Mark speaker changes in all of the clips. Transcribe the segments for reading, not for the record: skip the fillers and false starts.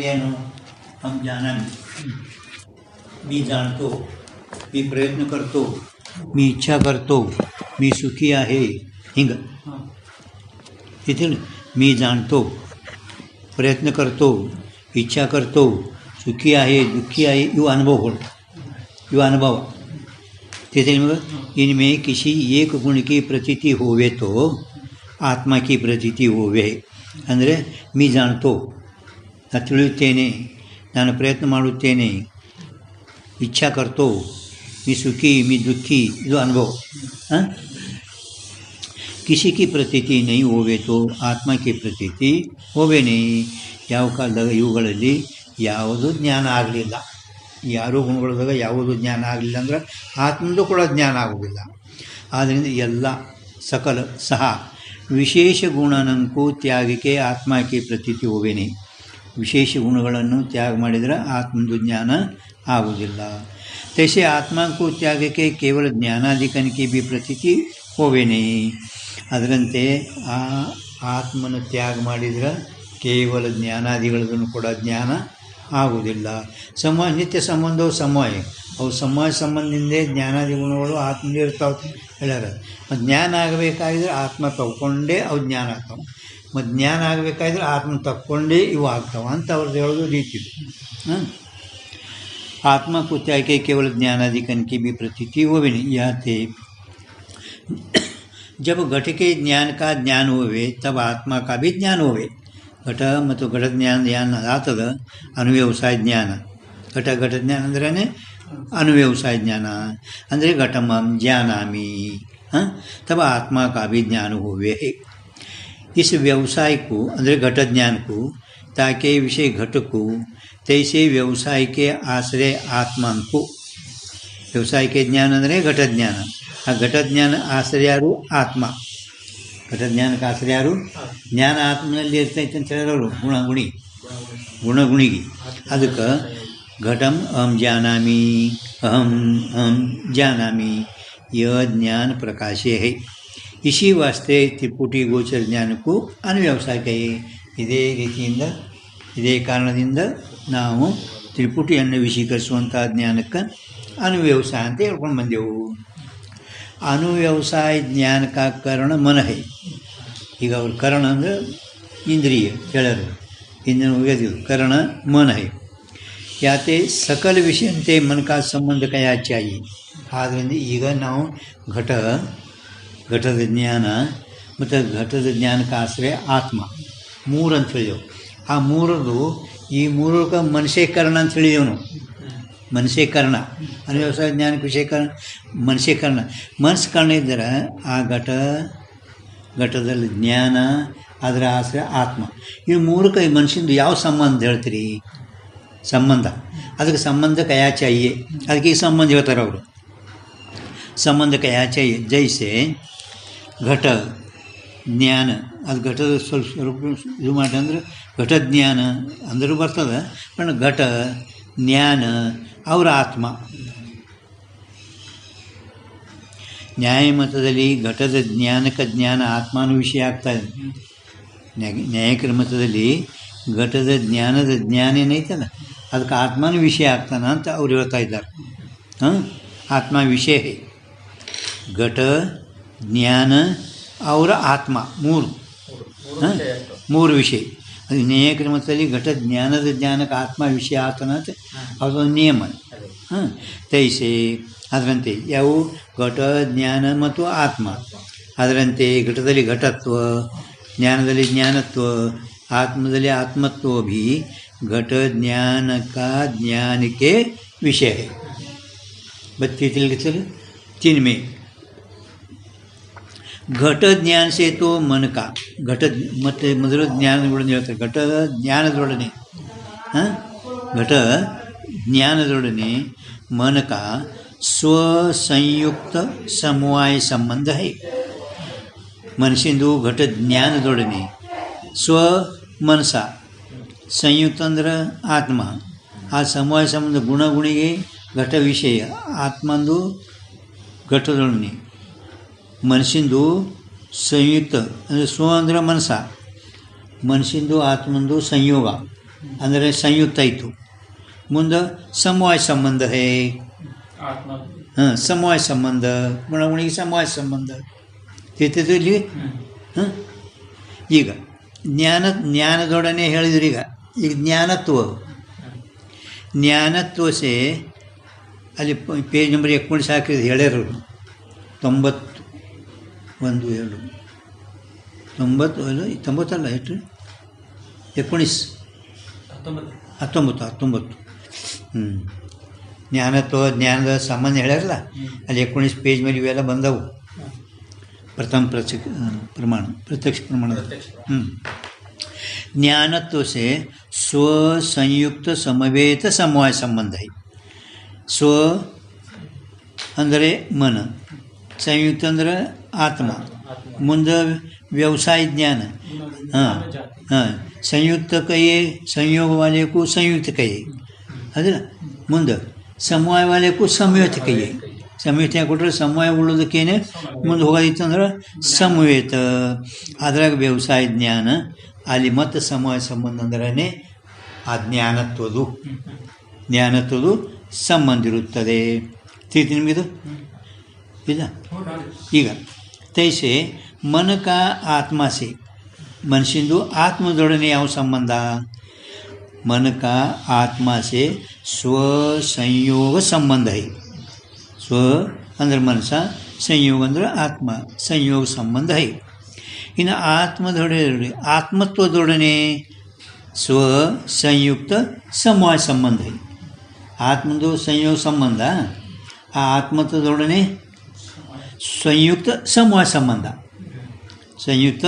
Speaker 1: ಏನು हम जानामि, मी जाणतो, मी प्रयत्न करतो, मी इच्छा करतो, मी सुखी आहे. ಹಿಂಗೆ इथे मी जाणतो, प्रयत्न करतो, इच्छा करतो, सुखी आहे, दुःखी आहे, ಇವು ಅನುಭವಗಳು, ಇವು ಅನುಭವ. तिथे मग इनमें किसी एक गुण की प्रतीति होवे तो आत्मा की प्रतीति होवे. ಅಂದರೆ मी जाणतो, ನಾನು ತಿಳಿಯುತ್ತೇನೆ, ನಾನು ಪ್ರಯತ್ನ ಮಾಡುತ್ತೇನೆ, ಇಚ್ಛಾ ಕರ್ತೋ, मी सुखी, मी दुःखी, ಇದು ಅನುಭವ. किसी की प्रतीति नहीं होवे तो ಆತ್ಮ की ಪ್ರತೀತಿ ಹೋವೇ नहीं. ಯಾವ ಕಾಲದಾಗ ಇವುಗಳಲ್ಲಿ ಯಾವುದು ಜ್ಞಾನ ಆಗಲಿಲ್ಲ, ಯಾರೂ ಗುಣಗಳದಾಗ ಯಾವುದು ಜ್ಞಾನ ಆಗಲಿಲ್ಲ ಅಂದ್ರೆ ಆತ್ಮಂದು ಕೂಡ ಜ್ಞಾನ ಆಗುವುದಿಲ್ಲ. ಆದ್ದರಿಂದ ಎಲ್ಲ ಸಕಲ ಸಹ ವಿಶೇಷ ಗುಣನಂಕು ತ್ಯಾಗಕ್ಕೆ ಆತ್ಮಕ್ಕೆ ಪ್ರತೀತಿ ಹೋವೇನೆ. ವಿಶೇಷ ಗುಣಗಳನ್ನು ತ್ಯಾಗ ಮಾಡಿದರೆ ಆತ್ಮಂದು ಜ್ಞಾನ ಆಗುವುದಿಲ್ಲ. ತೈಸೆ ಆತ್ಮಕ್ಕೂ ತ್ಯಾಗಕ್ಕೆ ಕೇವಲ ಜ್ಞಾನಾಧಿಕನಿಗೆ ಬಿ ಪ್ರತೀತಿ ಹೋವೇನೆ. ಅದರಂತೆ ಆ ಆತ್ಮನ ತ್ಯಾಗ ಮಾಡಿದರೆ ಕೇವಲ ಜ್ಞಾನಾದಿಗಳದನ್ನು ಕೂಡ ಜ್ಞಾನ ಆಗುವುದಿಲ್ಲ. ನಿತ್ಯ ಸಂಬಂಧವು ಸಮಯ, ಅವು ಸಮಾಜ ಸಂಬಂಧದಿಂದ ಜ್ಞಾನಾದಿ ಗುಣಗಳು ಆತ್ಮನೇ ಇರ್ತಾವೆ ಹೇಳ್ಯಾರ. ಮತ್ತು ಜ್ಞಾನ ಆಗಬೇಕಾದ್ರೆ ಆತ್ಮ ತಗೊಂಡೇ ಅವು ಜ್ಞಾನ ಆಗ್ತಾವೆ, ಮತ್ತು ಜ್ಞಾನ ಆಗಬೇಕಾದ್ರೆ ಆತ್ಮ ತಕ್ಕೊಂಡೇ ಇವು ಆಗ್ತಾವೆ ಅಂತ ಅವ್ರದ್ದು ಹೇಳೋದು ರೀತಿ. आत्मा को त्याग के केवल ज्ञानाधिकन की भी प्रतीति होवे नहीं. यह थे जब घट के ज्ञान का ज्ञान होवे तब आत्मा का भी ज्ञान होवे. घट ಮತ್ತು ಘಟ ಜ್ಞಾನ ಆತದ ಅನುವ್ಯವಸಾಯ ಜ್ಞಾನ. ಘಟ ಜ್ಞಾನ ಅಂದ್ರೆ ಅನುವ್ಯವಸಾಯ ಜ್ಞಾನ ಅಂದರೆ घटमं जानामि, तब आत्मा का भी ज्ञान होवे. इस व्यवसाय को ಅಂದರೆ घट ज्ञान को ताकि विषय घट को तैसे व्यवसाय के आश्रय आत्मा को. व्यवसाय के ज्ञान ಅಂದರೆ घट ज्ञान, ಆ घट ज्ञान ಆಶ್ರಯ ಯಾರು? ಆತ್ಮ. घट ज्ञाನಕ್ಕೆ ಆಶ್ರಯ ಯಾರು? ಜ್ಞಾನ ಆತ್ಮನಲ್ಲಿ ಇರ್ತೈತೆ ಅಂತ ಹೇಳಿರೋರು ಗುಣಗುಣಿಗೆ. ಅದಕ್ಕೆ घटम अहम जानामि, अहम जानामि, यह ज्ञान प्रकाशे है. इसी वास्ते त्रिपुटी ಗೋಚರ ಜ್ಞಾನಕ್ಕೂ ಅನುವ್ಯವಸಾಯ ಕೈ. ಇದೇ ರೀತಿಯಿಂದ ಇದೇ ಕಾರಣದಿಂದ ನಾವು ತ್ರಿಪುಟಿಯನ್ನು ವಿಷೀಕರಿಸುವಂಥ ಜ್ಞಾನಕ್ಕೆ ಅನುವ್ಯವಸಾಯ ಅಂತ ಹೇಳ್ಕೊಂಡು ಬಂದೆವು. ಅನುವ್ಯವಸಾಯ ಜ್ಞಾನಕ ಕರಣ ಮನ ಹೈ. ಈಗ ಅವ್ರ ಕರಣ ಅಂದರೆ ಇಂದ್ರಿಯ ಹೇಳರು, ಇಂದ್ರಿಯ ಹೋಗ್ಯದಿಲ್ಲ, ಕರಣ ಮನ ಹೈ. ಯಾತೆ ಸಕಲ ವಿಷಯಂತೆ ಮನಕ ಸಂಬಂಧ ಕಯಾ ಚಾಯಿ. ಆದ್ದರಿಂದ ಈಗ ನಾವು ಘಟದ ಜ್ಞಾನ ಮತ್ತು ಘಟದ ಜ್ಞಾನಕ್ಕೆ ಆಶ್ರಯ ಆತ್ಮ ಮೂರು ಅಂತ ಹೇಳಿದೆವು. ಆ ಮೂರದು ಈ ಮೂರಕ್ಕೆ ಮನುಷ್ಯಕರಣ ಅಂತ ಹೇಳಿದೆವು ನಾವು. ಮನುಷ್ಯಕರಣ ಅನುವ್ಯವಸಾಯ ಜ್ಞಾನಕ್ಕೆ ವಿಷಯಕರಣ ಮನುಷ್ಯಕರಣ. ಮನಸ್ಕರಣ ಇದ್ದರೆ ಆ ಘಟದಲ್ಲಿ ಜ್ಞಾನ, ಅದರ ಆಶ್ರಯ ಆತ್ಮ. ಈ ಮೂರಕ್ಕೆ ಈ ಮನುಷ್ಯಂದು ಯಾವ ಸಂಬಂಧ ಹೇಳ್ತೀರಿ? ಸಂಬಂಧ. ಅದಕ್ಕೆ ಸಂಬಂಧ ಕಯಾ ಚಾಹಿಯೆ. ಅದಕ್ಕೆ ಈ ಸಂಬಂಧ ಹೇಳ್ತಾರೆ ಅವರು. ಸಂಬಂಧ ಕಯಾ ಚಾಹಿಯೆ. ಜೈಸೆ ಘಟ ಜ್ಞಾನ, ಅದು ಘಟದ ಸ್ವಲ್ಪ ಇದು ಮಾಡಿ ಅಂದ್ರೆ ಘಟ ಜ್ಞಾನ ಅಂದರೂ ಬರ್ತದೆ. ಬಟ್ ಘಟ ಜ್ಞಾನ ಅವರ ಆತ್ಮ. ನ್ಯಾಯಮತದಲ್ಲಿ ಘಟದ ಜ್ಞಾನಕ್ಕೆ ಜ್ಞಾನ ಆತ್ಮಾನು ವಿಷಯ ಆಗ್ತಾಯಿದೆ. ನ್ಯಾಯಿಕರ ಮತದಲ್ಲಿ ಘಟದ ಜ್ಞಾನದ ಜ್ಞಾನ ಏನೈತಲ್ಲ ಅದಕ್ಕೆ ಆತ್ಮನೂ ವಿಷಯ ಆಗ್ತಾನೆ ಅಂತ ಅವ್ರು ಹೇಳ್ತಾ ಇದ್ದಾರೆ. ಆತ್ಮ ವಿಷಯ ಹೇ. ಘಟ ಜ್ಞಾನ ಅವರ ಆತ್ಮ ಮೂರು ವಿಷಯ. ಅದು ನ್ಯಾಯಿಕರ ಮತದಲ್ಲಿ ಘಟ ಜ್ಞಾನದ ಜ್ಞಾನಕ್ಕೆ ಆತ್ಮ ವಿಷಯ ಆಗ್ತಾನೆ ಅಂತ ಅದೊಂದು ನಿಯಮ. ತೈಸೆ ಅದರಂತೆ ಯಾವ ಘಟ ಜ್ಞಾನ ಮತ್ತು ಆತ್ಮ, ಅದರಂತೆ ಘಟದಲ್ಲಿ ಘಟತ್ವ, ಜ್ಞಾನದಲ್ಲಿ ಜ್ಞಾನತ್ವ, ಆತ್ಮದಲ್ಲಿ ಆತ್ಮತ್ವ भी घट ज्ञान का ज्ञान के विषय है. बत्ती चल तीन में घट ज्ञान से तो मन का घट ಮತ್ತು ಮೊದಲು ಜ್ಞಾನಗಳನ್ನು ಹೇಳ್ತಾರೆ. ಘಟ ಜ್ಞಾನದೊಡನೆ ಘಟ ಜ್ಞಾನದೊಡನೆ मन का ಸ್ವಸಂಯುಕ್ತ ಸಮವಾಯ ಸಂಬಂಧ है. ಮನಸ್ಸಿಂದು ಘಟ ಜ್ಞಾನದೊಡನೆ ಸ್ವ ಮನಸ ಸಂಯುಕ್ತ ಅಂದ್ರೆ ಆತ್ಮ, ಆ ಸಮವಾಯ ಸಂಬಂಧ ಗುಣಗುಣಿಗೆ ಘಟ ವಿಷಯ. ಆತ್ಮಂದು ಘಟದೊಡನೆ ಮನಸ್ಸಿಂದು ಸಂಯುಕ್ತ ಅಂದರೆ ಸ್ವ ಅಂದ್ರೆ ಮನಸ, ಮನಸ್ಸಿಂದು ಆತ್ಮಂದು ಸಂಯೋಗ ಅಂದರೆ ಸಂಯುಕ್ತ ಆಯಿತು. ಮುಂದೆ ಸಮವಾಯ ಸಂಬಂಧ ಹೇ, ಹಾಂ ಸಮವಾಯ ಸಂಬಂಧ, ಗುಣಗುಣಿಗೆ ಸಮವಾಯ ಸಂಬಂಧ ತಿಳಿತದೆ ಇಲ್ಲಿ. ಹಾಂ ಈಗ ಜ್ಞಾನದೊಡನೆ ಹೇಳಿದ್ರು. ಈಗ ಜ್ಞಾನತ್ವಸೆ ಅಲ್ಲಿ ಪೇಜ್ ನಂಬರ್ 19 ಹಾಕಿದ್ರು ಹೇಳ್ಯಾರ 90 ಎಷ್ಟು 19 ಜ್ಞಾನದ ಸಂಬಂಧ ಹೇಳ್ಯಾರಲ್ಲ ಅಲ್ಲಿ 19 ಪೇಜ್ ಮೇಲೆ ಇವೆಲ್ಲ ಬಂದವು. ಪ್ರಥಮ ಪ್ರತ್ಯಕ್ಷ ಪ್ರಮಾಣದ ज्ञानत्व से स्वसंयुक्त समवेत समवाय संबंध है. स्व ಅಂದರೆ ಮನ, ಸಂಯುಕ್ತ ಅಂದರೆ ಆತ್ಮ, ಮುಂದೆ ವ್ಯವಸಾಯ ಜ್ಞಾನ. ಹಾಂ ಹಾಂ ಸಂಯುಕ್ತ ಕೈಯೇ ಸಂಯೋಗ ವಾಲೆಗೂ ಸಂಯುಕ್ತ ಕೈಯೇ ಅದಲ್ಲ. ಮುಂದೆ ಸಮವಾಯ ವಾಲೆಗೂ ಸಂಯುಕ್ತ ಕೈಯೇ. ಸಂಯುಕ್ತ ಕೊಟ್ಟರೆ ಸಮವಾಯ ಉಳ್ಳೋದಕ್ಕೇನೆ ಮುಂದೆ ಹೋಗೋದಿತ್ತು ಅಂದ್ರೆ ಸಂವೇತ. ಅದ್ರಾಗ ವ್ಯವಸಾಯ ಜ್ಞಾನ, ಅಲ್ಲಿ ಮತ್ತು ಸಮವಾಯ ಸಂಬಂಧ ಅಂದ್ರೆ ಆ ಜ್ಞಾನತ್ವದು ಸಂಬಂಧ ಇರುತ್ತದೆ. ತಿಳಿತು ನಿಮಗಿದು ಇಲ್ಲ? ಈಗ ತೈಸೆ ಮನಕ ಆತ್ಮಸೆ, ಮನುಷ್ಯಂದು ಆತ್ಮದೊಡನೆ ಯಾವ ಸಂಬಂಧ? ಮನಕ ಆತ್ಮಸೆ ಸ್ವಸಂಯೋಗ ಸಂಬಂಧ ಹೈ. ಸ್ವ ಅಂದ್ರೆ ಮನಸ್ಸ, ಸಂಯೋಗ ಅಂದ್ರೆ ಆತ್ಮ, ಸಂಯೋಗ ಸಂಬಂಧ ಹೈ. ಇನ್ನು ಆತ್ಮತ್ವದೊಡನೆ ಸ್ವ ಸಂಯುಕ್ತ ಸಮವಾಯ ಸಂಬಂಧ ಹೈ. ಆತ್ಮದು ಸಂಯೋಗ ಸಂಬಂಧ, ಆ ಆತ್ಮತ್ವದೊಡನೆ ಸಂಯುಕ್ತ ಸಮವಾಯ ಸಂಬಂಧ. ಸಂಯುಕ್ತ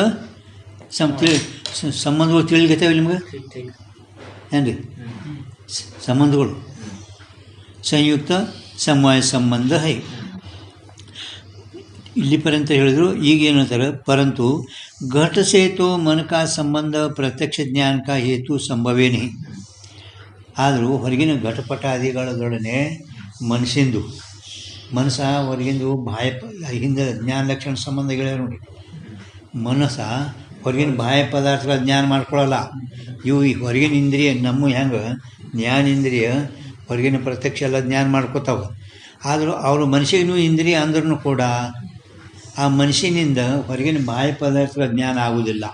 Speaker 1: ಸಂಬಂಧಗಳು ತಿಳಿಗತ್ತವೆ ನಿಮ್ಗೆ ಏನು ರೀ? ಸಂಬಂಧಗಳು ಸಂಯುಕ್ತ ಸಮವಾಯ ಸಂಬಂಧ ಹೈ. ಇಲ್ಲಿ ಪರ್ಯಂತ ಹೇಳಿದ್ರು. ಈಗ ಏನು ಹೇಳ್ತಾರೆ? ಪರಂತು घट से तो मन का संबंध प्रत्यक्ष ज्ञान का हेतु संभवे नहीं. ಆದರೂ ಹೊರಗಿನ ಘಟಪಟಾದಿಗಳೊಡನೆ ಮನಸ್ಸ ಹೊರಗಿಂದು ಬಾಹ್ಯ ಹಿಂದೆ ಜ್ಞಾನ ಲಕ್ಷಣ ಸಂಬಂಧಗಳೇ ನೋಡಿ. ಮನಸ್ಸ ಹೊರಗಿನ ಬಾಹ್ಯ ಪದಾರ್ಥಗಳ ಜ್ಞಾನ ಮಾಡ್ಕೊಳ್ಳಲ್ಲ. ಇವು ಈ ಹೊರಗಿನ ಇಂದ್ರಿಯ ನಮ್ಮ ಹೆಂಗೆ ಜ್ಞಾನೇಂದ್ರಿಯ ಹೊರಗಿನ ಪ್ರತ್ಯಕ್ಷ ಎಲ್ಲ ಜ್ಞಾನ ಮಾಡ್ಕೋತಾವೆ. ಆದರೂ ಅವರು ಮನುಷ್ಯನೂ ಇಂದ್ರಿಯ ಅಂದ್ರೂ ಕೂಡ ಆ ಮನುಷ್ಯನಿಂದ ಹೊರಗಿನ ಬಾಹ್ಯ ಪ್ರದಾರ್ಥಗಳ ಜ್ಞಾನ ಆಗುವುದಿಲ್ಲ.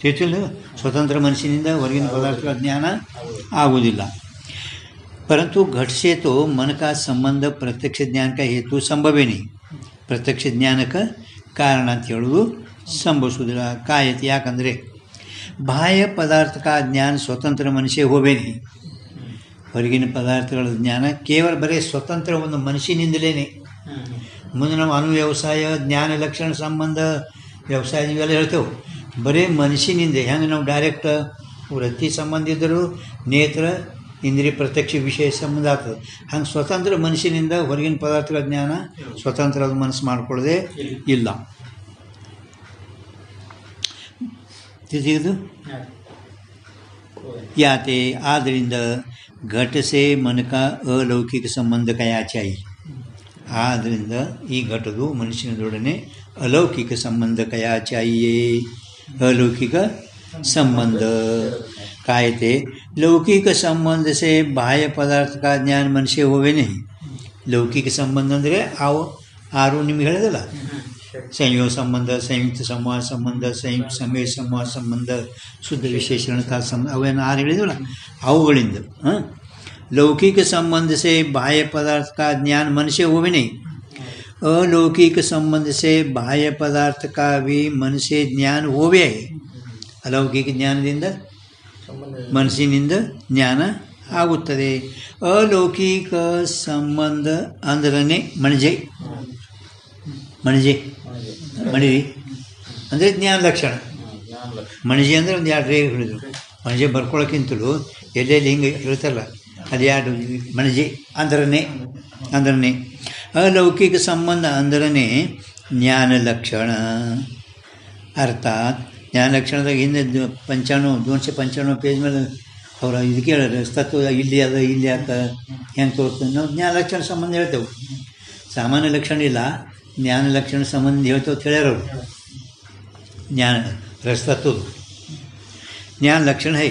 Speaker 1: ತಿಳಿತಿಲ್ಲ? ಸ್ವತಂತ್ರ ಮನುಷ್ಯನಿಂದ ಹೊರಗಿನ ಪ್ರದಾರ್ಥಗಳ ಜ್ಞಾನ ಆಗುವುದಿಲ್ಲ. ಪರಂತು घट से तो मन का संबंध प्रत्यक्ष ज्ञान का हेतु संभवे नहीं. ಪ್ರತ್ಯಕ್ಷ ಜ್ಞಾನಕ್ಕೆ ಕಾರಣ ಅಂತ ಹೇಳೋದು ಸಂಭವಿಸುವುದಿಲ್ಲ. ಕಾಯತಿ ಯಾಕಂದರೆ ಬಾಹ್ಯ ಪದಾರ್ಥಕ ಜ್ಞಾನ ಸ್ವತಂತ್ರ ಮನುಷ್ಯ ಹೋವೇನಿ. ಹೊರಗಿನ ಪದಾರ್ಥಗಳ ಜ್ಞಾನ ಕೇವಲ ಬರೀ ಸ್ವತಂತ್ರ ಒಂದು ಮನುಷ್ಯನಿಂದಲೇ. ಮುಂದೆ ನಾವು ವ್ಯವಸಾಯ ಜ್ಞಾನ ಲಕ್ಷಣ ಸಂಬಂಧ ವ್ಯವಸಾಯ ಇವೆಲ್ಲ ಹೇಳ್ತೇವೆ. ಬರೀ ಮನುಷ್ಯನಿಂದ ಹೆಂಗೆ ನಾವು ಡೈರೆಕ್ಟ್ ವೃತ್ತಿ ಸಂಬಂಧ ಇದ್ದರೂ ನೇತ್ರ ಇಂದ್ರಿಯ ಪ್ರತ್ಯಕ್ಷ ವಿಷಯ ಸಂಬಂಧ ಆಗ್ತದೆ. ಹಂಗೆ ಸ್ವತಂತ್ರ ಮನುಷ್ಯನಿಂದ ಹೊರಗಿನ ಪದಾರ್ಥಗಳ ಜ್ಞಾನ ಸ್ವತಂತ್ರ ಮನಸ್ಸು ಮಾಡಿಕೊಳ್ಳೋದೇ ಇಲ್ಲ. ತಿಳಿದು ಯಾತೆ ಆದ್ದರಿಂದ घट से मन का अलौकिक संबंध कयाचाई. ಆದ್ದರಿಂದ ಈ ಘಟದು ಮನುಷ್ಯನದೊಡನೆ अलौकिक संबंध कया चाहिए. अलौकिक संबंध कायते लौकिक संबंध से बाह्य पदार्थ का ज्ञान मनुष्य होवे नहीं. लौकिक संबंध ಅಂದರೆ ಅವು ಆರು ನಿಮ್ಗೆ ಹೇಳಿದಲ್ಲ, ಸಂಯೋಗ ಸಂಬಂಧ, ಸಂಯುಕ್ತ ಸಂವಾದ ಸಂಬಂಧ, ಸಂಯುಕ್ತ ಸಮಯ ಸಂವಾದ ಸಂಬಂಧ, ಶುದ್ಧ ವಿಶೇಷಣತಾ ಸಂಬಂಧ, ಅವೇನು ಆರು ಹೇಳಿದವಲ್ಲ ಅವುಗಳಿಂದ. लौकिक संबंध से बाह्य पदार्थ का ज्ञान मनुष्य होवे नहीं. अलौकिक संबंध से बाह्य पदार्थ का भी मनुष्य ज्ञान होवे है. अलौकिक ಜ್ಞಾನದಿಂದ ಮನಸ್ಸಿನಿಂದ ಜ್ಞಾನ ಆಗುತ್ತದೆ. अलौकिक ಸಂಬಂಧ ಅಂದ್ರೆ ಮಣಿಜೆ ಅಂದರೆ ಜ್ಞಾನ ಲಕ್ಷಣ. ಮಣಿಜೆ ಅಂದರೆ ಒಂದು ಎರಡು ರೇಖೆ ಹೇಳಿದ್ರು. ಮಣಿಜೆ ಬರ್ಕೊಳ್ಳೋಕ್ಕಿಂತಲೂ ಎಲ್ಲೆಲ್ಲಿ ಹಿಂಗೆ ಹೇಳ್ತಾರಲ್ಲ ಅದು ಎರಡು ಮಣಿಜೆ ಅಂದ್ರೆ अलौकिक संबंध ಅಂದ್ರೆ ಜ್ಞಾನ ಲಕ್ಷಣ. ಅರ್ಥಾತ್ ಜ್ಞಾನ ಲಕ್ಷಣದಾಗ ಹಿಂದೆ 295 ಪೇಜ್ ಮೇಲೆ ಅವ್ರು ಇದಕ್ಕೆ ಹೇಳೋರು ತತ್ವ ಇಲ್ಲಿ ಅದ ಇಲ್ಲಿ ಯಾಕ ಹೆಂಗೆ ತೋರ್ತದೆ. ನಾವು ಜ್ಞಾನ ಲಕ್ಷಣ ಸಂಬಂಧ ಹೇಳ್ತೇವೆ, ಸಾಮಾನ್ಯ ಲಕ್ಷಣ ಇಲ್ಲ, ಜ್ಞಾನ ಲಕ್ಷಣ ಸಂಬಂಧ ಹೇಳ್ತೇವೆ ಅಂತ ಹೇಳ್ಯಾರವ್ರು. ಜ್ಞಾನ ರಸತತ್ವದು ಜ್ಞಾನ ಲಕ್ಷಣ ಹೈ.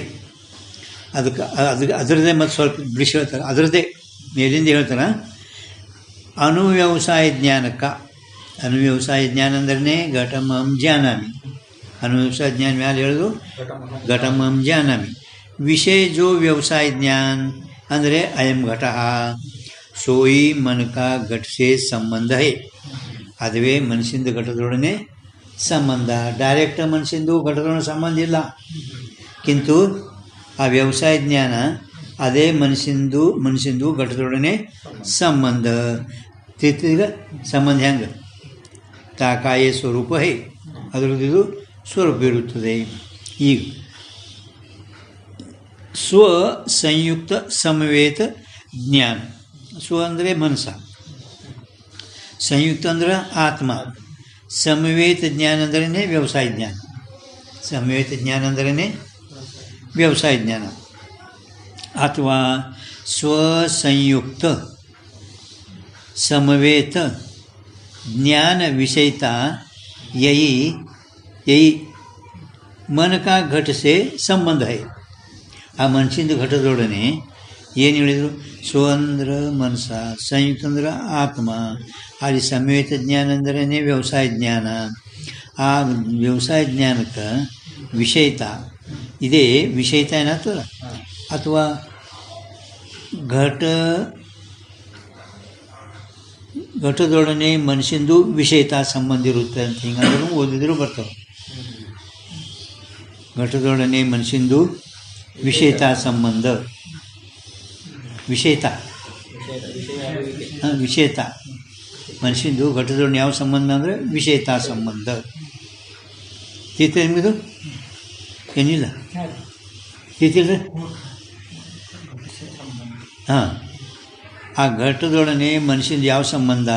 Speaker 1: ಅದರದ್ದೇ ಮತ್ತು ಸ್ವಲ್ಪ ಬಿಡಿಸಿ ಹೇಳ್ತಾರೆ. ಅದರದ್ದೇ ಮೇಲಿಂದ ಹೇಳ್ತಾರೆ. ಅನುವ್ಯವಸಾಯ ಜ್ಞಾನಕ್ಕೆ, ಅನುವ್ಯವಸಾಯ ಜ್ಞಾನ ಅಂದ್ರೆ ಘಟಮಂ ಜಾನಾಮಿ. ಅನುವ್ಯವಸಾಯ ಜ್ಞಾನ ಮ್ಯಾಲೆ ಹೇಳೋದು ಘಟಮಂ ಜಾನಾಮಿ. ವಿಷಯ ಜೋ ವ್ಯವಸಾಯ ಜ್ಞಾನ ಅಂದರೆ ಅಯಂ ಘಟ ಸೋಯಿ ಮನಕ ಘಟ ಸೇ ಸಂಬಂಧ ಹೇ. ಅದುವೇ ಮನುಷ್ಯಂದು ಘಟದೊಡನೆ ಸಂಬಂಧ. ಡೈರೆಕ್ಟ್ ಮನುಷ್ಯಂದು ಘಟದೊಡನೆ ಸಂಬಂಧ ಇಲ್ಲ. ಕಿಂತು ಆ ವ್ಯವಸಾಯ ಜ್ಞಾನ ಅದೇ ಮನುಷ್ಯಂದು ಘಟದೊಡನೆ ಸಂಬಂಧ. ತಿರ್ಗ ಸಂಬಂಧ ಹೆಂಗೆ? ತಾಕಾಯ ಸ್ವರೂಪ ಹೇ, ಅದರದ್ದು ಇದು ಸ್ವರೂಪ ಇರುತ್ತದೆ. ಈಗ ಸ್ವ ಸಂಯುಕ್ತ ಸಮವೇತ ಜ್ಞಾನ. ಸ್ವ ಅಂದರೆ ಮನಸ್ಸ, ಸಂಯುಕ್ತ ಅಂದ್ರೆ ಆತ್ಮ, ಸಮವೇತ ಜ್ಞಾನ ಅಂದ್ರೇ ವ್ಯವಸಾಯ ಜ್ಞಾನ. ಸಮವೇತ ಜ್ಞಾನ ಅಂದ್ರೇ ವ್ಯವಸಾಯ ಜ್ಞಾನ. ಅಥವಾ ಸ್ವಸಂಯುಕ್ತ ಸಮವೇತ ಜ್ಞಾನ ವಿಷಯತ ಯಯಿ मन का घट से संबंध है. ಆ ಮನಸ್ಸಿಂದು ಘಟದೊಡನೆ ಏನು ಹೇಳಿದರು? ಸ್ವ ಅಂದ್ರೆ ಮನಸ್ಸ, ಸಂಯುಕ್ತ ಅಂದ್ರೆ ಆತ್ಮ, ಅಲ್ಲಿ ಸಮವೇತ ಜ್ಞಾನ ಅಂದ್ರೆ ವ್ಯವಸಾಯ ಜ್ಞಾನ. ಆ ವ್ಯವಸಾಯ ಜ್ಞಾನಕ್ಕೆ ವಿಷಯತ ಇದೇ ವಿಷಯತ ಏನಾಗ್ತದ? ಅಥವಾ ಘಟದೊಡನೆ ಮನಸ್ಸಿಂದು ವಿಷಯತ ಸಂಬಂಧ ಇರುತ್ತೆ ಅಂತ ಹಿಂಗಾದ್ರೂ ಓದಿದ್ರು ಬರ್ತಾವೆ. ಘಟದೊಡನೆ ಮನಸ್ಸಿಂದು ವಿಷಯತ ಸಂಬಂಧ, ವಿಷಯತ ಮನಸ್ಸಿಂದು ಘಟದೊಡನೆ ಯಾವ ಸಂಬಂಧ ಅಂದರೆ ವಿಷಯತ ಸಂಬಂಧ. ತೀರ್ಥ ನಿಮಗಿದು ಏನಿಲ್ಲ? ತೀರ್ತಿಲ್ರಿ? ಹಾಂ, ಆ ಘಟದೊಡನೆ ಮನುಷ್ಯನ ಯಾವ ಸಂಬಂಧ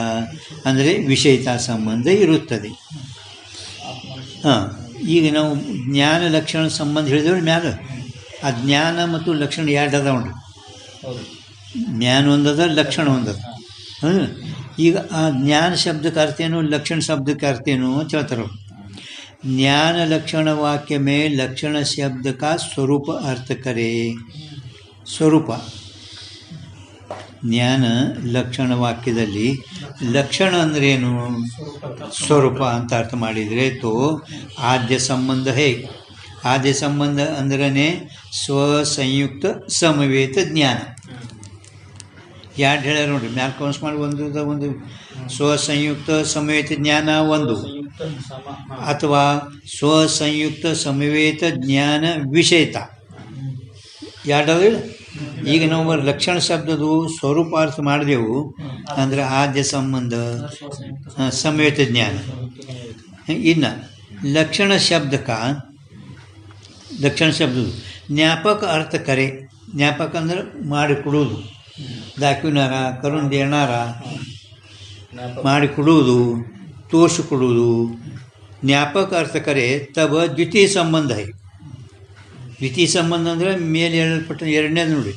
Speaker 1: ಅಂದರೆ ವಿಷಯತ ಸಂಬಂಧ ಇರುತ್ತದೆ. ಹಾಂ, ಈಗ ನಾವು ಜ್ಞಾನ ಲಕ್ಷಣ ಸಂಬಂಧ ಹೇಳಿದೆವು ಮ್ಯಾಲ. ಆ ಜ್ಞಾನ ಮತ್ತು ಲಕ್ಷಣ ಎರಡು ಅದಾವ ನೋಡ್ರಿ. ಜ್ಞಾನ ಒಂದದ, ಲಕ್ಷಣ ಒಂದದ. ಈಗ ಆ ಜ್ಞಾನ ಶಬ್ದಕ್ಕೆ ಅರ್ಥ ಏನು, ಲಕ್ಷಣ ಶಬ್ದಕ್ಕೆ ಅರ್ಥ ಏನು ಅಂತ ಹೇಳ್ತಾರೆ. ಜ್ಞಾನ ಲಕ್ಷಣ ವಾಕ್ಯ ಮೇ ಲಕ್ಷಣ ಶಬ್ದ ಕಾ ಸ್ವರೂಪ ಅರ್ಥ ಕರೆ. ಸ್ವರೂಪ ಜ್ಞಾನ ಲಕ್ಷಣ ವಾಕ್ಯದಲ್ಲಿ ಲಕ್ಷಣ ಅಂದ್ರೇನು, ಸ್ವರೂಪ ಅಂತ ಅರ್ಥ ಮಾಡಿದರೆ ತೋ ಆದ್ಯ ಸಂಬಂಧ ಹೇ. ಆದ್ಯ ಸಂಬಂಧ ಅಂದ್ರೇ ಸ್ವಸಂಯುಕ್ತ ಸಮವೇತ ಜ್ಞಾನ. ಎರಡು ಹೇಳ್ಯಾರ ನೋಡ್ರಿ, ಮ್ಯಾಲ್ ಕೌನ್ಸ್ ಮಾಡಿ ಒಂದು ಸ್ವಸಂಯುಕ್ತ ಸಮವೇತ ಜ್ಞಾನ ಒಂದು, ಅಥವಾ ಸ್ವಸಂಯುಕ್ತ ಸಮವೇತ ಜ್ಞಾನ ವಿಷಯತ ಎರಡದು. ಈಗ ನಾವು ಲಕ್ಷಣ ಶಬ್ದದು ಸ್ವರೂಪಾರ್ಥ ಮಾಡಿದೆವು ಅಂದರೆ ಆದ್ಯ ಸಂಬಂಧ ಸಮವೇತ ಜ್ಞಾನ. ಇನ್ನು ಲಕ್ಷಣ ಶಬ್ದಕ್ಕೆ, ಲಕ್ಷಣ ಶಬ್ದದು ಜ್ಞಾಪಕ ಅರ್ಥ ಕರೆ. ಜ್ಞಾಪಕ ಅಂದ್ರೆ ಮಾಡಿಕೊಡುವುದು, ದಾಖಿನಾರ ಕರುಣ್ ದೇಣಾರ ಮಾಡಿಕೊಡುವುದು, ತೋರಿಸಿಕೊಡುವುದು. ಜ್ಞಾಪಕ ಅರ್ಥ ಕರೆ ತಬ ದ್ವಿತೀಯ ಸಂಬಂಧ ಹೈ. ದ್ವಿತೀಯ ಸಂಬಂಧ ಅಂದರೆ ಮೇಲೆ ಹೇಳಲ್ಪಟ್ಟ ಎರಡನೇದು ನೋಡಿ,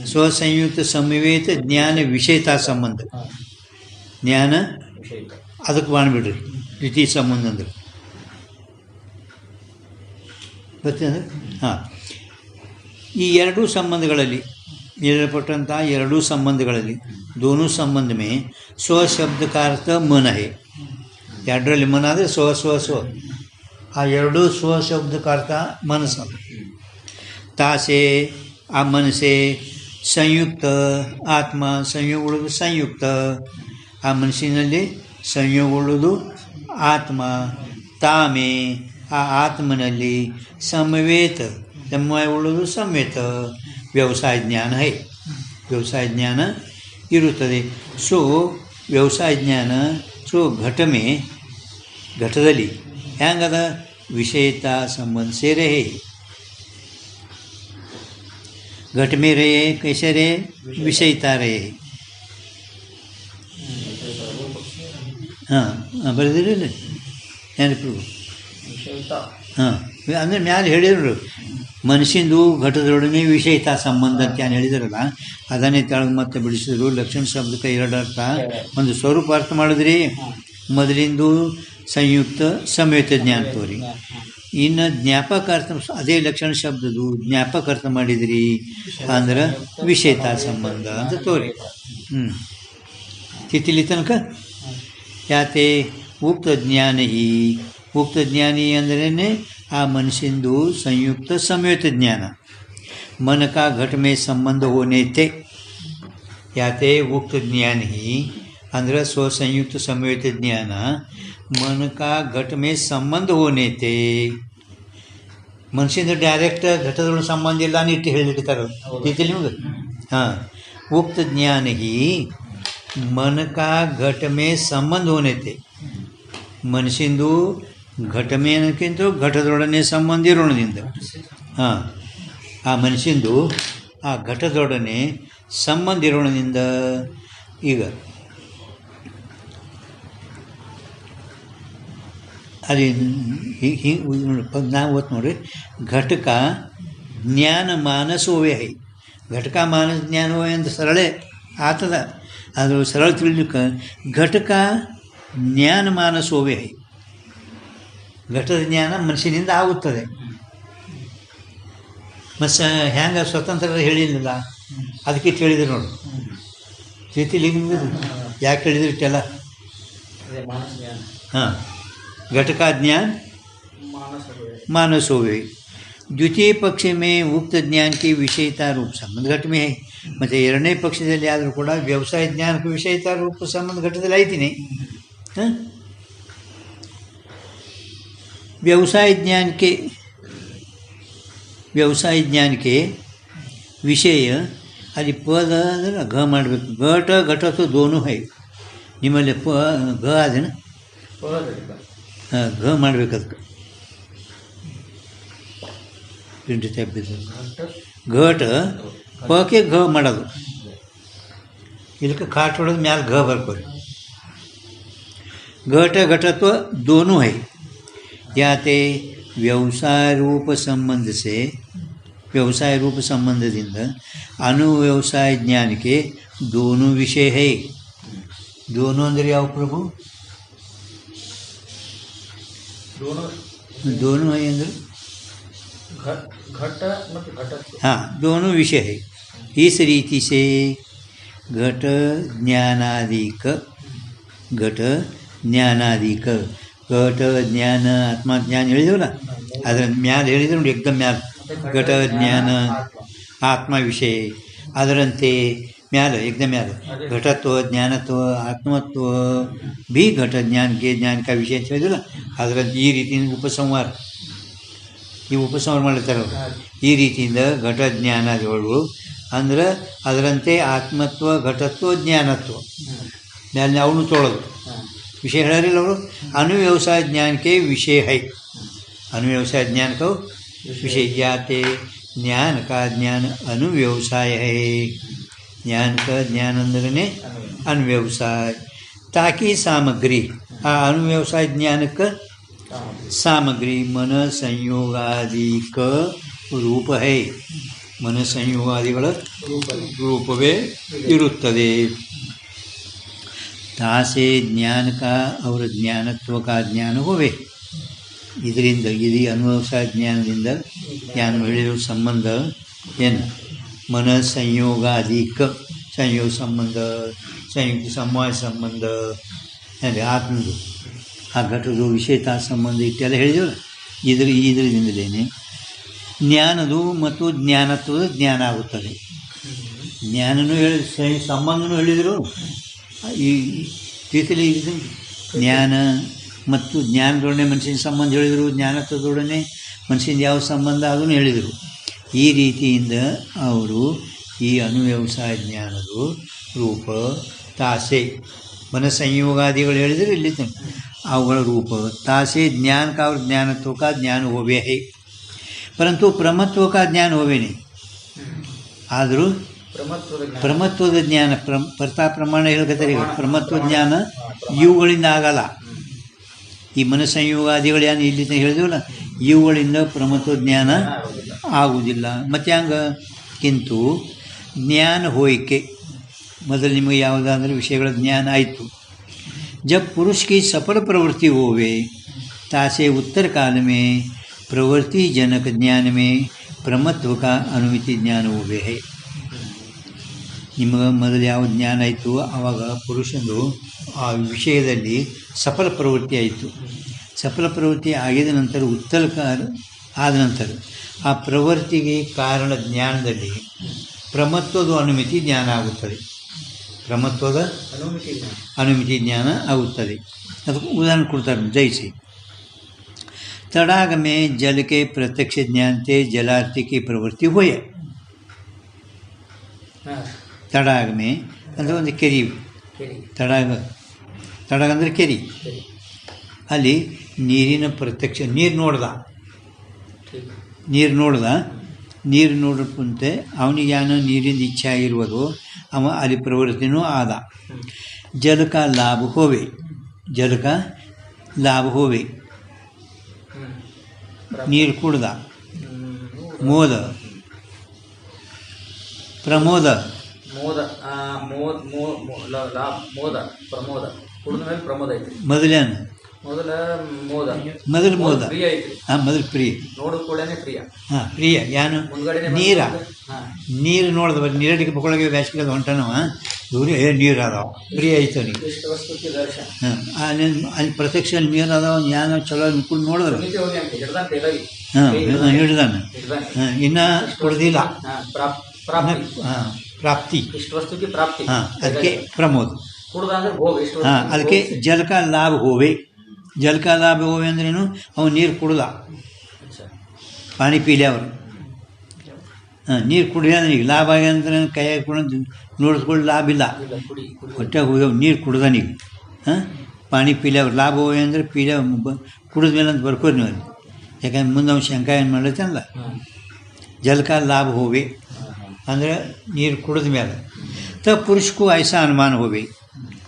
Speaker 1: ಸ್ವಸಂಯುಕ್ತ ಸಮವೇತ ಜ್ಞಾನ ವಿಷಯತಾ ಸಂಬಂಧ. ಜ್ಞಾನ ಅದಕ್ಕೆ ಬಾಣ್ಬಿಡ್ರಿ ದ್ವಿತೀಯ ಸಂಬಂಧ ಅಂದ್ರೆ ಗೊತ್ತಂದ್ರೆ. ಹಾಂ, ಈ ಎರಡೂ ಸಂಬಂಧಗಳಲ್ಲಿ ಹೇಳಲ್ಪಟ್ಟಂಥ ಎರಡೂ ಸಂಬಂಧಗಳಲ್ಲಿ ದೋನೂ ಸಂಬಂಧ ಮೇ ಸ್ವ ಶಬ್ದ का अर्थ मन है. ಎರಡರಲ್ಲಿ ಮನ ಅಂದರೆ ಸ್ವ ಸ್ವ ಸ್ವ. ಆ ಎರಡೂ ಸ್ವ ಶಬ್ದ का अर्थ ಮನಸ್ಸು. ತಾಸೆ ಆ ಮನಸ್ಸೆ ಸಂಯುಕ್ತ ಆತ್ಮ ಸಂಯೋಗಗೊಳ್ಳುವುದು ಸಂಯುಕ್ತ. ಆ ಮನಸ್ಸಿನಲ್ಲಿ ಸಂಯೋಗಗೊಳ್ಳುವುದು ಆತ್ಮ. ತಾಮೆ ಆ ಆತ್ಮನಲ್ಲಿ ಸಮವೇತ ಸಮಯಗೊಳ್ಳುವುದು ಸಂವೇತ ವ್ಯವಸಾಯ ಜ್ಞಾನ ಹೈ. ವ್ಯವಸಾಯ ಜ್ಞಾನ ಇರುತ್ತದೆ. ಸೊ ವ್ಯವಸಾಯ ಜ್ಞಾನ ಸೊ ಘಟಮೆ ಘಟದಲ್ಲಿ ಹೆಂಗದ ವಿಷಯತಾ ಸಂಬಂಧ से रहे. घट में रहे कैसे रहे, विषयता रहे. ಹಾಂ ಬರೆದಿರಲಿಲ್ಲ ಏನಿಪ್ಪ? ಹಾಂ, ಅಂದರೆ ಮ್ಯಾಲೆ ಹೇಳಿದ್ರು ಮನಸ್ಸಿಂದು ಘಟದೊಡನೆ ವಿಷಯತಾ ಸಂಬಂಧ ಅಂತ ಏನು ಹೇಳಿದ್ರಲ್ಲ, ಅದನ್ನೇ ತೆಳಗೆ ಮತ್ತೆ ಬಿಡಿಸಿದ್ರು. ಲಕ್ಷಣ ಶಬ್ದಕ್ಕೆ ಎರಡು ಅರ್ಥ, ಒಂದು ಸ್ವರೂಪ ಅರ್ಥ ಮಾಡಿದ್ರಿ. ಮೊದಲಿಂದು ಸಂಯುಕ್ತ ಸಮವೇತ ಜ್ಞಾನ ತೋರಿ, ಇನ್ನು ಜ್ಞಾಪಕ ಅರ್ಥ ಅದೇ ಲಕ್ಷಣ ಶಬ್ದದು ಜ್ಞಾಪಕ ಅರ್ಥ ಮಾಡಿದ್ರಿ ಅಂದ್ರೆ ವಿಷಯತಾ ಸಂಬಂಧ ಅಂತ ತೋರಿ. ತಿಥಿಲಿ ತನಕ ಯಾತೆ ಉಕ್ತ ಜ್ಞಾನಿ. ಉಕ್ತ ಜ್ಞಾನಿ ಅಂದ್ರೇ ಆ ಮನುಷ್ಯಂದು ಸಂಯುಕ್ತ ಸಂಯುಕ್ತ ಜ್ಞಾನ. मन का घट में संबंध होने थे. याते उक्त ज्ञान ही अंदर स्वसंयुक्त संयुक्त ज्ञान मन का घट में संबंध होने थे. ಮನುಷ್ಯಂದು ಡೈರೆಕ್ಟ್ ಘಟದೊಳಗೆ ಸಂಬಂಧ ಇಲ್ಲ ಅಂತ ಇಟ್ಟು ಹೇಳಿರ್ತಾರೆ ತಿಥಿಲಿ ನಿಮ್ಗೆ. ಹಾಂ, ಉಕ್ತ ಜ್ಞಾನ ಹಿ मन का घट में संबंध होने थे. ಮನುಷ್ಯಂದು ಘಟ ಮೇನಕ್ಕಿಂತ ಘಟದೊಡನೆ ಸಂಬಂಧ ಇರೋಣದಿಂದ. ಹಾಂ, ಆ ಮನುಷ್ಯಂದು ಆ ಘಟದೊಡನೆ ಸಂಬಂಧ ಇರೋಣದಿಂದ. ಈಗ ಅಲ್ಲಿ ಹಿಂಗೆ ನಾವು ಓದ್ ನೋಡ್ರಿ. ಘಟಕ ಜ್ಞಾನ ಮಾನಸ ಹೋವೆ ಹೈ. ಘಟಕ ಮಾನಸ ಜ್ಞಾನ ಹೋವೆ ಅಂತ ಸರಳೆ ಆತದ. ಅದು ಸರಳ ತಿಳಿಲಿಕ್ಕೆ ಘಟಕ ಜ್ಞಾನ ಮಾನಸ ಹೋವೆ ಹೈ. ಘಟದ ಜ್ಞಾನ ಮನುಷ್ಯನಿಂದ ಆಗುತ್ತದೆ. ಮತ್ತು ಹ್ಯಾಂಗೆ ಸ್ವತಂತ್ರ ಹೇಳಿಲ್ಲ, ಅದಕ್ಕೆ ಹೇಳಿದ್ರು ನೋಡು ತಿಥಿಲಿ ಯಾಕೆ ಹೇಳಿದ್ರು ಇಷ್ಟೆಲ್ಲ. ಹಾಂ, घट का ज्ञान मानस हो गई. द्वितीय पक्ष में उक्त ज्ञान की विषयता रूप संबंध घट में है. ಮತ್ತು ಎರಡನೇ ಪಕ್ಷದಲ್ಲಿ ಆದರೂ ಕೂಡ ವ್ಯವಸಾಯ ಜ್ಞಾನಕ್ಕೆ ವಿಷಯತಾ ರೂಪ ಸಂಬಂಧ ಘಟದಲ್ಲಿ ಐತೀನಿ. व्यवसाय ज्ञान के विषय ಅಲ್ಲಿ ಪದ ಅಂದರೆ ಘ ಮಾಡಬೇಕು. ಘಟ ಘಟತ್ತು ದೋನು ಹೈ. ನಿಮ್ಮಲ್ಲಿ ಘ ಅದೇನ ಘ ಮಾಡ್ಬೇಕು. ಅದಕ್ಕೆ ಪ್ರಿಂಟ್ ತೆಪ್ಪಿದ್ದು ಘಟ ಪಕ್ಕೆ ಘ ಮಾಡೋದು. ಇದಕ್ಕೆ ಕಾಟ್ ಹೊಡೆದು ಮ್ಯಾಲೆ ಘ ಬರ್ಕೋರಿ. ಘಟ ಘಟತ್ವ ದೋನು ಹೈ. ಯಾತೆ ವ್ಯವಸಾಯ ರೂಪ ಸಂಬಂಧಸೆ ವ್ಯವಸಾಯ ರೂಪ ಸಂಬಂಧದಿಂದ ಅನುವ್ಯವಸಾಯ ಜ್ಞಾನಕ್ಕೆ ದೋನು ವಿಷಯ ಹೈ. ದೋನು ಅಂದರೆ ಯಾವ ಪ್ರಭು? दोनों है अंदर घट हाँ, दोनों विषय है. इस रीति से घट ज्ञानादिक घट ज्ञानादिक घट ज्ञान आत्मा ज्ञान ಹೇಳಿದವಲ್ಲ ಅದರ ಮ್ಯಾಲೆ ಹೇಳಿದ್ರು ನೋಡಿ, ಏಕದಮ್ ಮ್ಯಾಲೆ ಘಟ ಜ್ಞಾನ ಆತ್ಮ ವಿಷಯ. ಅದರಂತೆ ಮ್ಯಾಲೆ ಏಕದಮ್ ಮ್ಯಾಲೆ घटत्व ज्ञानत्व आत्मत्व भी घट ज्ञान के ज्ञान का विषय ಅಂತ ಹೇಳಿದಲ್ಲ. ಅದರ ಈ ರೀತಿಯಿಂದ ಉಪಸಂಹಾರ ಮಾಡ್ತಾರೆ ಅವರು. ಈ ರೀತಿಯಿಂದ ಘಟ ಜ್ಞಾನಗಳು ಅಂದ್ರೆ ಅದರಂತೆ ಆತ್ಮತ್ವ ಘಟತ್ವ ಜ್ಞಾನತ್ವ ಮ್ಯಾಲೆ ಅವನು ತೊಳೋದು ವಿಷಯ ಹೇಳಿಲ್ಲ ಅವರು. ಅನುವ್ಯವಸಾಯ ಜ್ಞಾನಕ್ಕೆ ವಿಷಯ ಹೈ. ಅನುವ್ಯವಸಾಯ ಜ್ಞಾನಕ್ಕೆ विषय जाते ज्ञान का ज्ञान अनुव्यवसाय है. ज्ञान का ज्ञान अंदर अनुव्यवसाय ताकि सामग्री आ अनुव्यवसाय ज्ञान का सामग्री मन संयोगादि का रूप है. मन संयोगादिಗಳ ರೂಪವೇ ಇರುತ್ತದೆ. तासे ज्ञान का और ज्ञानत्व का ज्ञान होवे. ಇದರಿಂದ ಇದು ಅನುವ್ಯವಸಾಯ ಜ್ಞಾನದಿಂದ ಜ್ಞಾನ ಹೇಳಿರೋ ಸಂಬಂಧ ಏನು? मन संयोगादिक संयोग संबंध संयुक्त समवाय संबंध ಅಂದರೆ ಆತ್ಮದು ಆ ಘಟದು ವಿಷಯತಾ ಸಂಬಂಧ ಇಟ್ಟೆಲ್ಲ ಹೇಳಿದೆವಲ್ಲ. ಇದರಿಂದಲೇ ಜ್ಞಾನದು ಮತ್ತು ಜ್ಞಾನತ್ವದ ಜ್ಞಾನ ಆಗುತ್ತದೆ. ಜ್ಞಾನನೂ ಹೇಳಿ ಸಂಬಂಧನೂ ಹೇಳಿದರು. ಈ ರೀತಿಯಲ್ಲಿ ಜ್ಞಾನ ಮತ್ತು ಜ್ಞಾನದೊಡನೆ ಮನುಷ್ಯನ ಸಂಬಂಧ ಹೇಳಿದರು, ಜ್ಞಾನತ್ವದೊಡನೆ ಮನುಷ್ಯನ ಯಾವ ಸಂಬಂಧ ಅದನ್ನು ಹೇಳಿದರು. ಈ ರೀತಿಯಿಂದ ಅವರು ಈ ಅನುವ್ಯವಸಾಯ ಜ್ಞಾನದ ರೂಪ ತಾಸೆ मन संयोगादिಗಳು ಹೇಳಿದರೆ ಇಲ್ಲಿ ಅವುಗಳ ರೂಪ तासे ज्ञान का और ज्ञानत्व का ज्ञान होवे है. परंतु प्रमत्व का ज्ञान होवे नहीं. ಆದರೂ ಪ್ರಮತ್ವದ ಜ್ಞಾನ ಪರ್ತಾ ಪ್ರಮಾಣ ಹೇಳ್ಕತ್ತಾರೆ. ಈಗ ಪ್ರಮತ್ವ ಜ್ಞಾನ ಇವುಗಳಿಂದ ಆಗಲ್ಲ. ಈ ಮನ ಸಂಯೋಗಾದಿಗಳು ಏನು ಇಲ್ಲಿ ಹೇಳಿದೆವಲ್ಲ ಇವುಗಳಿಂದ ಪ್ರಮತ್ವ ಜ್ಞಾನ ಆಗುವುದಿಲ್ಲ. ಮತ್ತು ಹಂಗೆ ಕಿಂತು ಜ್ಞಾನ ಹೋಯಿಕೆ ಮೊದಲು ನಿಮಗೆ ಯಾವುದಾದ್ರೂ ವಿಷಯಗಳ ಜ್ಞಾನ ಆಯಿತು. जब पुरुष की सफल प्रवृत्ति होवे तासे उत्तर काल में प्रवृत्ति जनक ज्ञान में प्रमत्व का अनुमिति ज्ञान होवे है. ನಿಮಗೆ ಮೊದಲು ಯಾವ ಜ್ಞಾನ ಆಯಿತು ಆವಾಗ ಪುರುಷಂದು ಆ ವಿಷಯದಲ್ಲಿ ಸಫಲ ಪ್ರವೃತ್ತಿ ಆಯಿತು. ಸಫಲ ಪ್ರವೃತ್ತಿ ಆಗಿದ ನಂತರ ಉತ್ತಲಕಾರ ಆದ ನಂತರ ಆ ಪ್ರವೃತ್ತಿಗೆ ಕಾರಣ ಜ್ಞಾನದಲ್ಲಿ ಪ್ರಮತ್ವದ ಅನುಮಿತಿ ಜ್ಞಾನ ಆಗುತ್ತದೆ. ಪ್ರಮತ್ವದ ಅನುಮಿತಿ ಜ್ಞಾನ ಆಗುತ್ತದೆ. ಅದಕ್ಕೆ ಉದಾಹರಣೆ ಕೊಡ್ತಾರೆ. ಜೈಸಿ तड़ाग में जल के प्रत्यक्ष ज्ञान से जलार्थी की प्रवृत्ति हुई. तड़ाग में ಅಂದರೆ ಒಂದು ಕೆರೆ, ತಡಾಗ ಅಂದರೆ ಕೆರೆ. ಅಲ್ಲಿ ನೀರಿನ ಪ್ರತ್ಯಕ್ಷ ನೀರು ನೋಡ್ದ ನೀರು ನೋಡಕ್ಕಂತೆ ಅವನಿಗೆ ಏನೋ ನೀರಿನ ಇಚ್ಛೆ ಆಗಿರುವುದು, ಅವ ಅಲ್ಲಿ ಪ್ರವೃತ್ತಿನೂ ಆದ. ಜಲಕ ಲಾಭ ಹೋವೆ ನೀರು ಕುಡ್ದ. ಪ್ರಮೋದ ಮೊದಲೇನು ಮೊದಲು ಪ್ರಿಯ ಹಾಂ ಪ್ರಿಯ ಯಾನು ನೀರು ನೋಡ್ದ ನೀರಡಿಗೆ ಪಕ್ಕೊಳಗೆ ಬ್ಯಾಸಿಗೆ ಹೊಂಟನವ ಇವ್ರು ನೀರು ಅದಾವ ಪ್ರಿಯ ಐತೆ ಅವನಿಗೆ. ಹಾಂ ಅಲ್ಲಿ ಪ್ರತ್ಯಕ್ಷ ನೀರು ಅದಾವ ಯಾನ ಚಲೋ ಅನ್ಕೊಂಡು ನೋಡಿದ್ರು ಹಾಂ ಹಿಡ್ದಾನ. ಇನ್ನು ಕೊಡ್ದಿಲ್ಲ ಪ್ರಾಪ್ತಿ ಹಾಂ ಅದಕ್ಕೆ ಪ್ರಮೋದ್ ಹಾಂ ಅದಕ್ಕೆ ಜಲಕ ಲಾಭ ಹೋವೆ ಅಂದ್ರೇನು ಅವನು ನೀರು ಕುಡ್ದ ಪಾನಿ ಪೀಲೆ ಅವರು ಹಾಂ ನೀರು ಕುಡಿಯೋದ ಈಗ ಲಾಭ ಆಗ್ಯ ಅಂದ್ರೆ ಕೈಯಾಗ ಕೂಡ ನೋಡಿಸ್ಕೊಂಡು ಲಾಭ ಇಲ್ಲ, ಹೊಟ್ಟೆ ಹೋಗ್ಯಾವ ನೀರು ಕುಡ್ದಾನೀಗ. ಹಾಂ ಪಾನಿ ಪೀಲೆ ಅವ್ರು ಲಾಭ ಹೋಗಿ ಅಂದರೆ ಪೀಲೆ ಕುಡಿದ ಮೇಲೆ ಅಂತ ಬರ್ಕೋರಿ ನೀವು ಅಲ್ಲಿ, ಯಾಕಂದ್ರೆ ಮುಂದೆ ಅವ್ನು ಶಂಕ ಏನು ಮಾಡ್ಲತ್ತಲ್ಲ. ಜಲಕ ಲಾಭ ಹೋವೆ ಅಂದರೆ ನೀರು ಕುಡಿದ ಮೇಲೆ ಪುರುಷಕ್ಕೂ ಐಸ ಅನುಮಾನ ಹೋವೆ,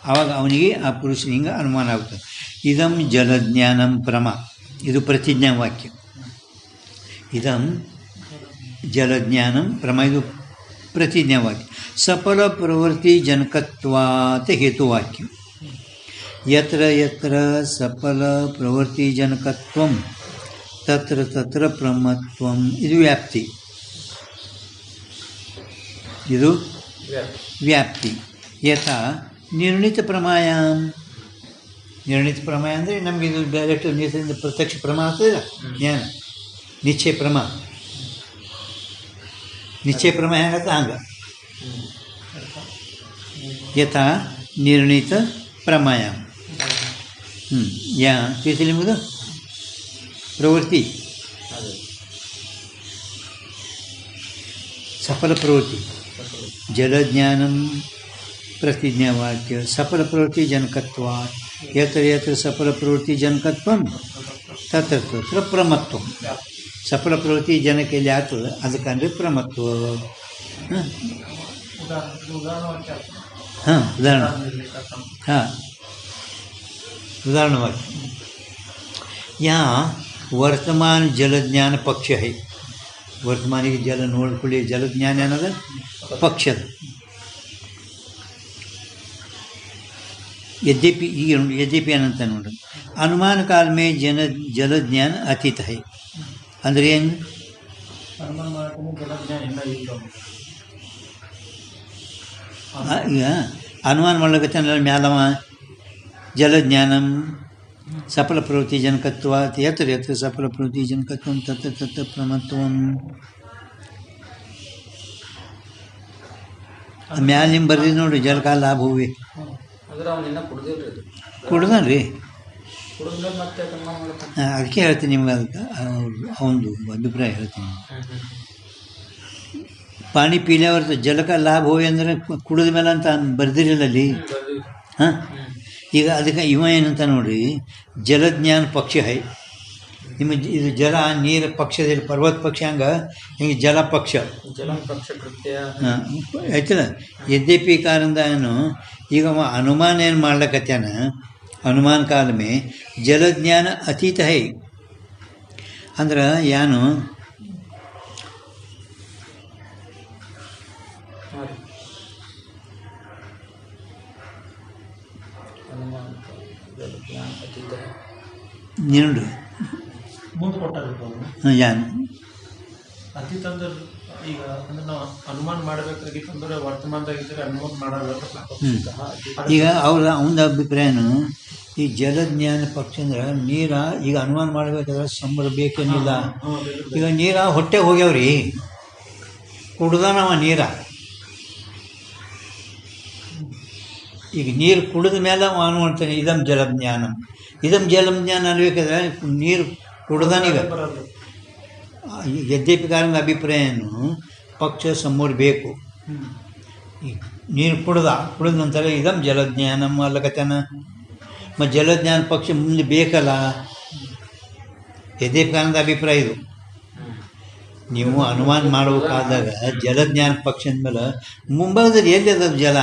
Speaker 1: ಆವಾಗ ಅವನಿಗೆ ಆ ಪುರುಷನ ಹಿಂಗೆ ಅನುಮಾನ ಆಗುತ್ತದೆ. ಇದಂ ಜಲಜ್ಞಾನಂ ಪ್ರಮ, ಇದು ಪ್ರತಿಜ್ಞಾ ವಾಕ್ಯ. ಇದಂ ಜಲಜ್ಞಾನಂ ಪ್ರಮ, ಇದು ಪ್ರತಿಜ್ಞಾ ವಾಕ್ಯ. ಸಫಲ ಪ್ರವೃತ್ತಿ ಜನಕತ್ವಾತ್ ಹೇತುವಾಕ್ಯ. ಯತ್ರ ಯತ್ರ ಸಫಲ ಪ್ರವೃತ್ತಿ ಜನಕತ್ವಂ ತತ್ರ ತತ್ರ ಪ್ರಮತ್ವಂ, ಇದು ವ್ಯಾಪ್ತಿ. ಇದು ವ್ಯಾಪ್ತಿ. ಯಥಾ ನಿರ್ಣಿತ ಪ್ರಮಾಯಾಮ್, ನಿರ್ಣಿತ ಪ್ರಮಾಯ ಅಂದರೆ ನಮಗೆ ಇದು ಡೈರೆಕ್ಟ್ ನಿಶ್ಚಯದಿಂದ ಪ್ರತ್ಯಕ್ಷ ಪ್ರಮಾಣ ಆಗ್ತದಿಲ್ಲ ಜ್ಞಾನ. ನಿಶ್ಚಯ ಪ್ರಮಾಣ ಹೇಗತ್ತ ಹಂಗೆ. ಯಥಾ ನಿರ್ಣಿತ ಪ್ರಮಾಯಾಮ್ ಯಾ ತಿಳಿಸಿ ನಿಮ್ಮದು ಪ್ರವೃತ್ತಿ ಸಫಲ ಪ್ರವೃತ್ತಿ ಜಲಜ್ಞಾನಂ प्रतिज्ञावाक्य. सफल प्रवृत्ति जनकत्वात् यत्र यत्र सफल प्रवृत्ति जनकत्वं तत्र तत्र प्रमत्वं. सफल प्रवृत्ति जनಕ್ಕೆ ಎಲ್ಲಿ ಆಗ್ತದೆ ಅದಕ್ಕಂದ್ರೆ ಪ್ರಮತ್ವ. ಹಾಂ उदाहरणवाक्य. यहाँ वर्तमान जल ज्ञान पक्ष है. वर्तमानिಗೆ ಜಲ ನೋಡ್ಕೊಳ್ಳಿ ಜಲ ಜ್ಞಾನ ಏನದ ಪಕ್ಷದ. यद्यपि ಏನಂತ ನೋಡ್ರಿ, अनुमान काल में जल ज्ञान अतीत है ಅಂದ್ರೆ ಏನು? ಈಗ ಅನುಮಾನ ಮಾಡ್ಲಿಕ್ಕೆ ಮ್ಯಾಲವ ಜಲಜ್ಞಾನಂ ಸಫಲ ಪ್ರವೃತ್ತಿ ಜನಕತ್ವ ಯತ್ರ ಯತ್ರ ಸಫಲ ಪ್ರವೃತ್ತಿ ಜನಕತ್ವ ತತ್ರ ತತ್ರ ಪ್ರಮತ್ವಂ. ಮ್ಯಾಲ ನಿಮ್ಮ ಬರ್ದಿದ್ದು ನೋಡ್ರಿ ಜಲಕ ಲಾಭ ಹೋಗಿ ಕುಡ್ದನ್ರಿ. ಅದಕ್ಕೆ ಹೇಳ್ತೀನಿ ನಿಮ್ಗೆ, ಅದಕ್ಕೆ ಅವನದು ಅಭಿಪ್ರಾಯ ಹೇಳ್ತೀನಿ. ಪಾನಿ ಪೀಲ್ಯಾವರ್ತ ಜಲಕ ಲಾಭ ಹೋಗಿ ಅಂದರೆ ಕುಡಿದ ಮೇಲೆ ಅಂತ ಬರ್ದಿರಲಿಲ್ಲ ಅಲ್ಲಿ. ಹಾಂ ಈಗ ಅದಕ್ಕೆ ಇವ ಏನಂತ ನೋಡ್ರಿ, ಜಲಜ್ಞಾನ ಪಕ್ಷ ಹೈ. ನಿಮ್ಮ ಇದು ಜಲ ನೀರು ಪಕ್ಷದಲ್ಲಿ ಪರ್ವತ ಪಕ್ಷ ಹಂಗೆ ಹಿಂಗೆ ಜಲ ಪಕ್ಷ ಹಾಂ ಆಯ್ತಲ್ಲ. ಯದ್ಯಪಿ ಕಾರಣದ ಏನು ಈಗ ಅವ ಅನುಮಾನ ಏನು ಮಾಡ್ಲಕತ್ಯಾನ, अनुमान काल में जल ज्ञान अतीत है ಅಂದ್ರೆ ಏನು ನೀನು ಮುಂದೆ ಕೊಟ್ಟರು ಯಾನ್
Speaker 2: ಅತೀತ ಅಂದ್ರೆ ಈಗ ಅಂದ್ರೆ ನಾವು ಅನುಮಾನ ಮಾಡಬೇಕಾಗಿತ್ತಂದ್ರೆ ವರ್ತಮಾನದಾಗಿದ್ದರೆ ಅನುಮಾನ ಮಾಡಬೇಕು.
Speaker 1: ಈಗ ಅವನ ಅಭಿಪ್ರಾಯನು ಈ ಜಲಜ್ಞಾನ ಪಕ್ಷ ಅಂದ್ರೆ ನೀರ ಈಗ ಅನುಮಾನ ಮಾಡಬೇಕಾದ್ರೆ ಸಂಬರ ಬೇಕೇನಿಲ್ಲ. ಈಗ ನೀರ ಹೊಟ್ಟೆ ಹೋಗ್ಯಾವ್ರಿ, ಕುಡ್ದಾನವ ನೀರ. ಈಗ ನೀರು ಕುಡಿದ ಮೇಲೆ ಅವ ಅನುಮಾನ್ತಾನೆ ಇದಂ ಜಲಜ್ಞಾನ. ಇದಂ ಜಲಜ್ಞಾನ ಅನ್ಬೇಕಾದ್ರೆ ನೀರು ಕುಡ್ದಾನೀಗ. ಯದ್ಯಪಿಕಾರನ ಅಭಿಪ್ರಾಯನು ಪಕ್ಷ ಸಂಬರ ಬೇಕು. ನೀರು ಕುಡಿದ ನಂತರ ಇದಂ ಜಲಜ್ಞಾನಂ ಅಲ್ಲಕತನ. ಮತ್ತು ಜಲಜ್ಞಾನ ಪಕ್ಷ ಮುಂದೆ ಬೇಕಲ್ಲ. ಯದ್ಯಪಿಕಾರದ ಅಭಿಪ್ರಾಯ ಇದು. ನೀವು ಅನುಮಾನ ಮಾಡಬೇಕಾದಾಗ ಜಲಜ್ಞಾನ ಪಕ್ಷ ಅಂದಮೇಲೆ ಮುಂಭಾಗದಲ್ಲಿ ಎಲ್ಲಿ ಅದ ಜಲ?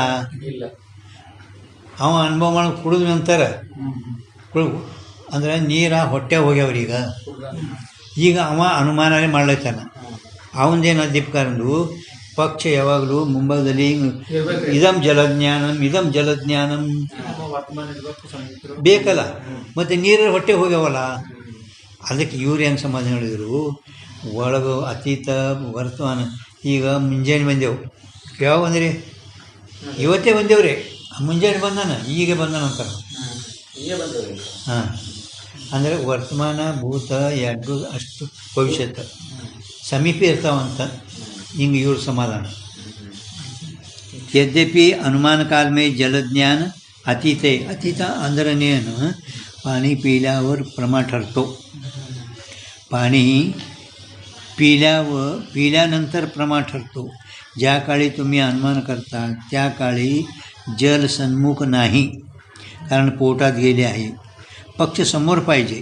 Speaker 1: ಅವ ಅನುಭವ ಮಾಡಿ ಕುಡಿದ ನಂತರ ಅಂದರೆ ನೀರ ಹೊಟ್ಟೆ ಹೋಗ್ಯಾವ್ರೀಗ. ಈಗ ಅವ ಅನುಮಾನನೇ ಮಾಡ್ಲೈತಾನ. ಅವನದೇನು ದೀಪಕಾರಂದು ಪಕ್ಷ ಯಾವಾಗಲೂ ಮುಂಭಾಗದಲ್ಲಿ ಇದಂ ಜಲಜ್ಞಾನಂ ಬೇಕಲ್ಲ. ಮತ್ತು ನೀರಲ್ಲಿ ಹೊಟ್ಟೆ ಹೋಗ್ಯಾವಲ್ಲ, ಅದಕ್ಕೆ ಇವ್ರು ಏನು ಸಮಾಧಾನ ಹೇಳಿದರು, ಒಳಗೆ ಅತೀತ ವರ್ತಮಾನ. ಈಗ ಮುಂಜಾನೆ ಬಂದೆವು, ಯಾವಾಗ ಬಂದ್ರಿ? ಇವತ್ತೇ ಬಂದೇವ್ರಿ. ಮುಂಜಾನೆ ಬಂದಾನ, ಈಗ ಬಂದಾನ ಅಂತಾರೆ. ಹಾಂ, ಅಂದರೆ ವರ್ತಮಾನ ಭೂತ ಎರಡು ಅಷ್ಟು ಭವಿಷ್ಯತ್ತು ಸಮೀಪ ಇರ್ತಾವಂತ ಹಿಂಗೆ ಇವ್ರ ಸಮಾಧಾನ. यद्यपि अनुमान काल में जल ज्ञान अतीत आहे. अतीत अंदरनेन पाणी पिल्यावर प्रमा ठरतो. पाणी पिल्यानंतर प्रमा ठरतो. ज्या काळी तुम्ही अनुमान करता त्या काळी जल सन्मुख नाही, कारण पोटात गेले आहे. पक्ष समोर पाहिजे.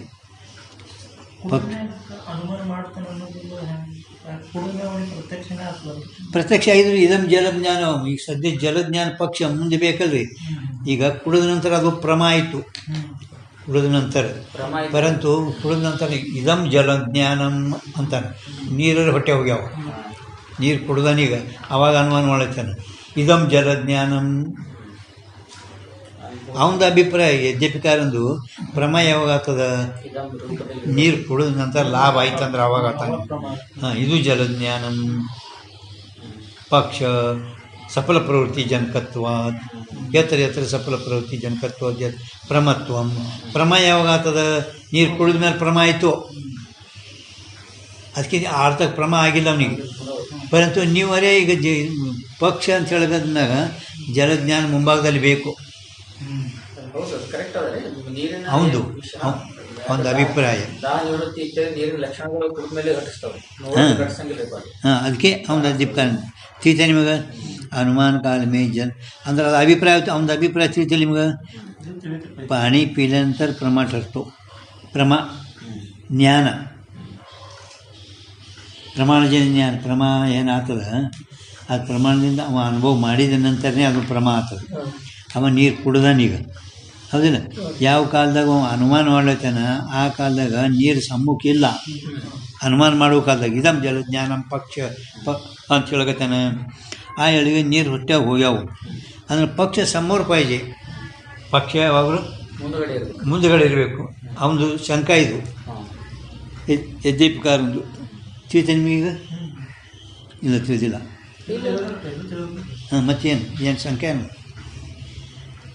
Speaker 1: ಪ್ರತ್ಯಕ್ಷ ಆಗಿದ್ರೆ ಇದಂ ಜಲಜ್ಞಾನ. ಈಗ ಸದ್ಯ ಜಲಜ್ಞಾನ ಪಕ್ಷ ಮುಂದೆ ಬೇಕಲ್ರಿ. ಈಗ ಕುಡಿದ ನಂತರ ಅದು ಪ್ರಮ ಆಯಿತು. ಕುಡಿದ ನಂತರ ಪರಂತು ಕುಡಿದ ನಂತರ ಇದಂ ಜಲಜ್ಞಾನಂ ಅಂತಾನೆ. ನೀರಲ್ಲಿ ಹೊಟ್ಟೆ ಹೋಗ್ಯಾವ, ನೀರು ಕುಡ್ದಾನೀಗ. ಅವಾಗ ಅನುಮಾನ ಮಾಡತ್ತಾನೆ ಇದಂ ಜಲಜ್ಞಾನಂ. ಅವನದು ಅಭಿಪ್ರಾಯ ಯದ್ಯಪಿಕಾರಂದು ಪ್ರಮ ಯಾವಾಗ ಆಗ್ತದ? ನೀರು ಕುಡಿದ ನಂತರ ಲಾಭ ಆಯ್ತಂದ್ರೆ ಅವಾಗ ಆಗ್ತಾನೆ. ಹಾಂ, ಇದು ಜಲಜ್ಞಾನಂ. ಪಕ್ಷ ಸಫಲ ಪ್ರವೃತ್ತಿ ಜನಕತ್ವಾತ್. ಯತ್ರ ಸಫಲ ಪ್ರವೃತ್ತಿ ಜನಕತ್ವಾತ್ ಪ್ರಮತ್ವಂ. ಪ್ರಮ ಯಾವಾಗ ಆಗ್ತದ? ನೀರು ಕುಡಿದ ಮೇಲೆ ಪ್ರಮ ಆಯಿತು. ಅದಕ್ಕೆ ಅರ್ಥಕ್ಕೆ ಪ್ರಮ ಆಗಿಲ್ಲ ಅವನಿಗೆ. ಪರಂತು ನೀವರೇ ಈಗ ಪಕ್ಷ ಅಂತ ಹೇಳಿದ್ಮ್ಯಾಗ ಜಲಜ್ಞಾನ ಮುಂಭಾಗದಲ್ಲಿ ಬೇಕು. ಹೌದು, ಒಂದು ಅಭಿಪ್ರಾಯ. ಹಾಂ, ಅದಕ್ಕೆ ಅವನ ದೀಪಕಾರಣ ತಿಳಿತ ನಿಮಗೆ. ಅನುಮಾನ ಕಾಲ ಮೇ ಜಲ್ ಅಂದ್ರೆ ಅದು ಅಭಿಪ್ರಾಯ. ಅವನ ಅಭಿಪ್ರಾಯ ತಿಳಿತ ನಿಮಗೆ. ಪಾಣಿ ಪಿಲ್ಯಂತರ ಪ್ರಮ ठरतो. ಪ್ರಮ ಜ್ಞಾನ, ಪ್ರಮಾಣಜನ್ಯ ಜ್ಞಾನ. ಪ್ರಮ ಏನಾಗ್ತದ, ಅದು ಪ್ರಮಾಣದಿಂದ ಅವ ಅನುಭವ ಮಾಡಿದ ನಂತರನೇ ಅದು ಪ್ರಮ ಆಗ್ತದೆ. ಅವ ನೀರು ಕುಡ್ದಾನೀಗ, ಹೌದಿಲ್ಲ? ಯಾವ ಕಾಲದಾಗ ಅವ ಅನುಮಾನ ಮಾಡ್ಲತ್ತಾನ ಆ ಕಾಲದಾಗ ನೀರು ಸಮ್ಮುಖ ಇಲ್ಲ. ಅನುಮಾನ ಮಾಡೋ ಕಾಲದಾಗ ಇದಂ ಜಲಜ್ಞಾನಂ ಪಕ್ಷ ಅಂತ ಹೇಳಕತ್ತಾನ. ಆ ಎಳಿಗೆ ನೀರು ಹೊಟ್ಟೆ ಹೋಗ್ಯಾವು ಅಂದ್ರೆ ಪಕ್ಷ ಸಮ್ಮೋರ್ ಪಾಯಿಜೆ. ಪಕ್ಷ ಯಾವಾಗಲೂ ಮುಂದುಗಡೆ ಇರಬೇಕು. ಅವನದು ಶಂಕ ಇದು ಯದ್ಯಪಿಕಾರಂದು. ತಿಳಿತ ನಿಮಗೀಗ? ಇಲ್ಲ, ತಿಳಿದಿಲ್ಲ. ಹಾಂ, ಮತ್ತೇನು ಶಂಕ ಏನು?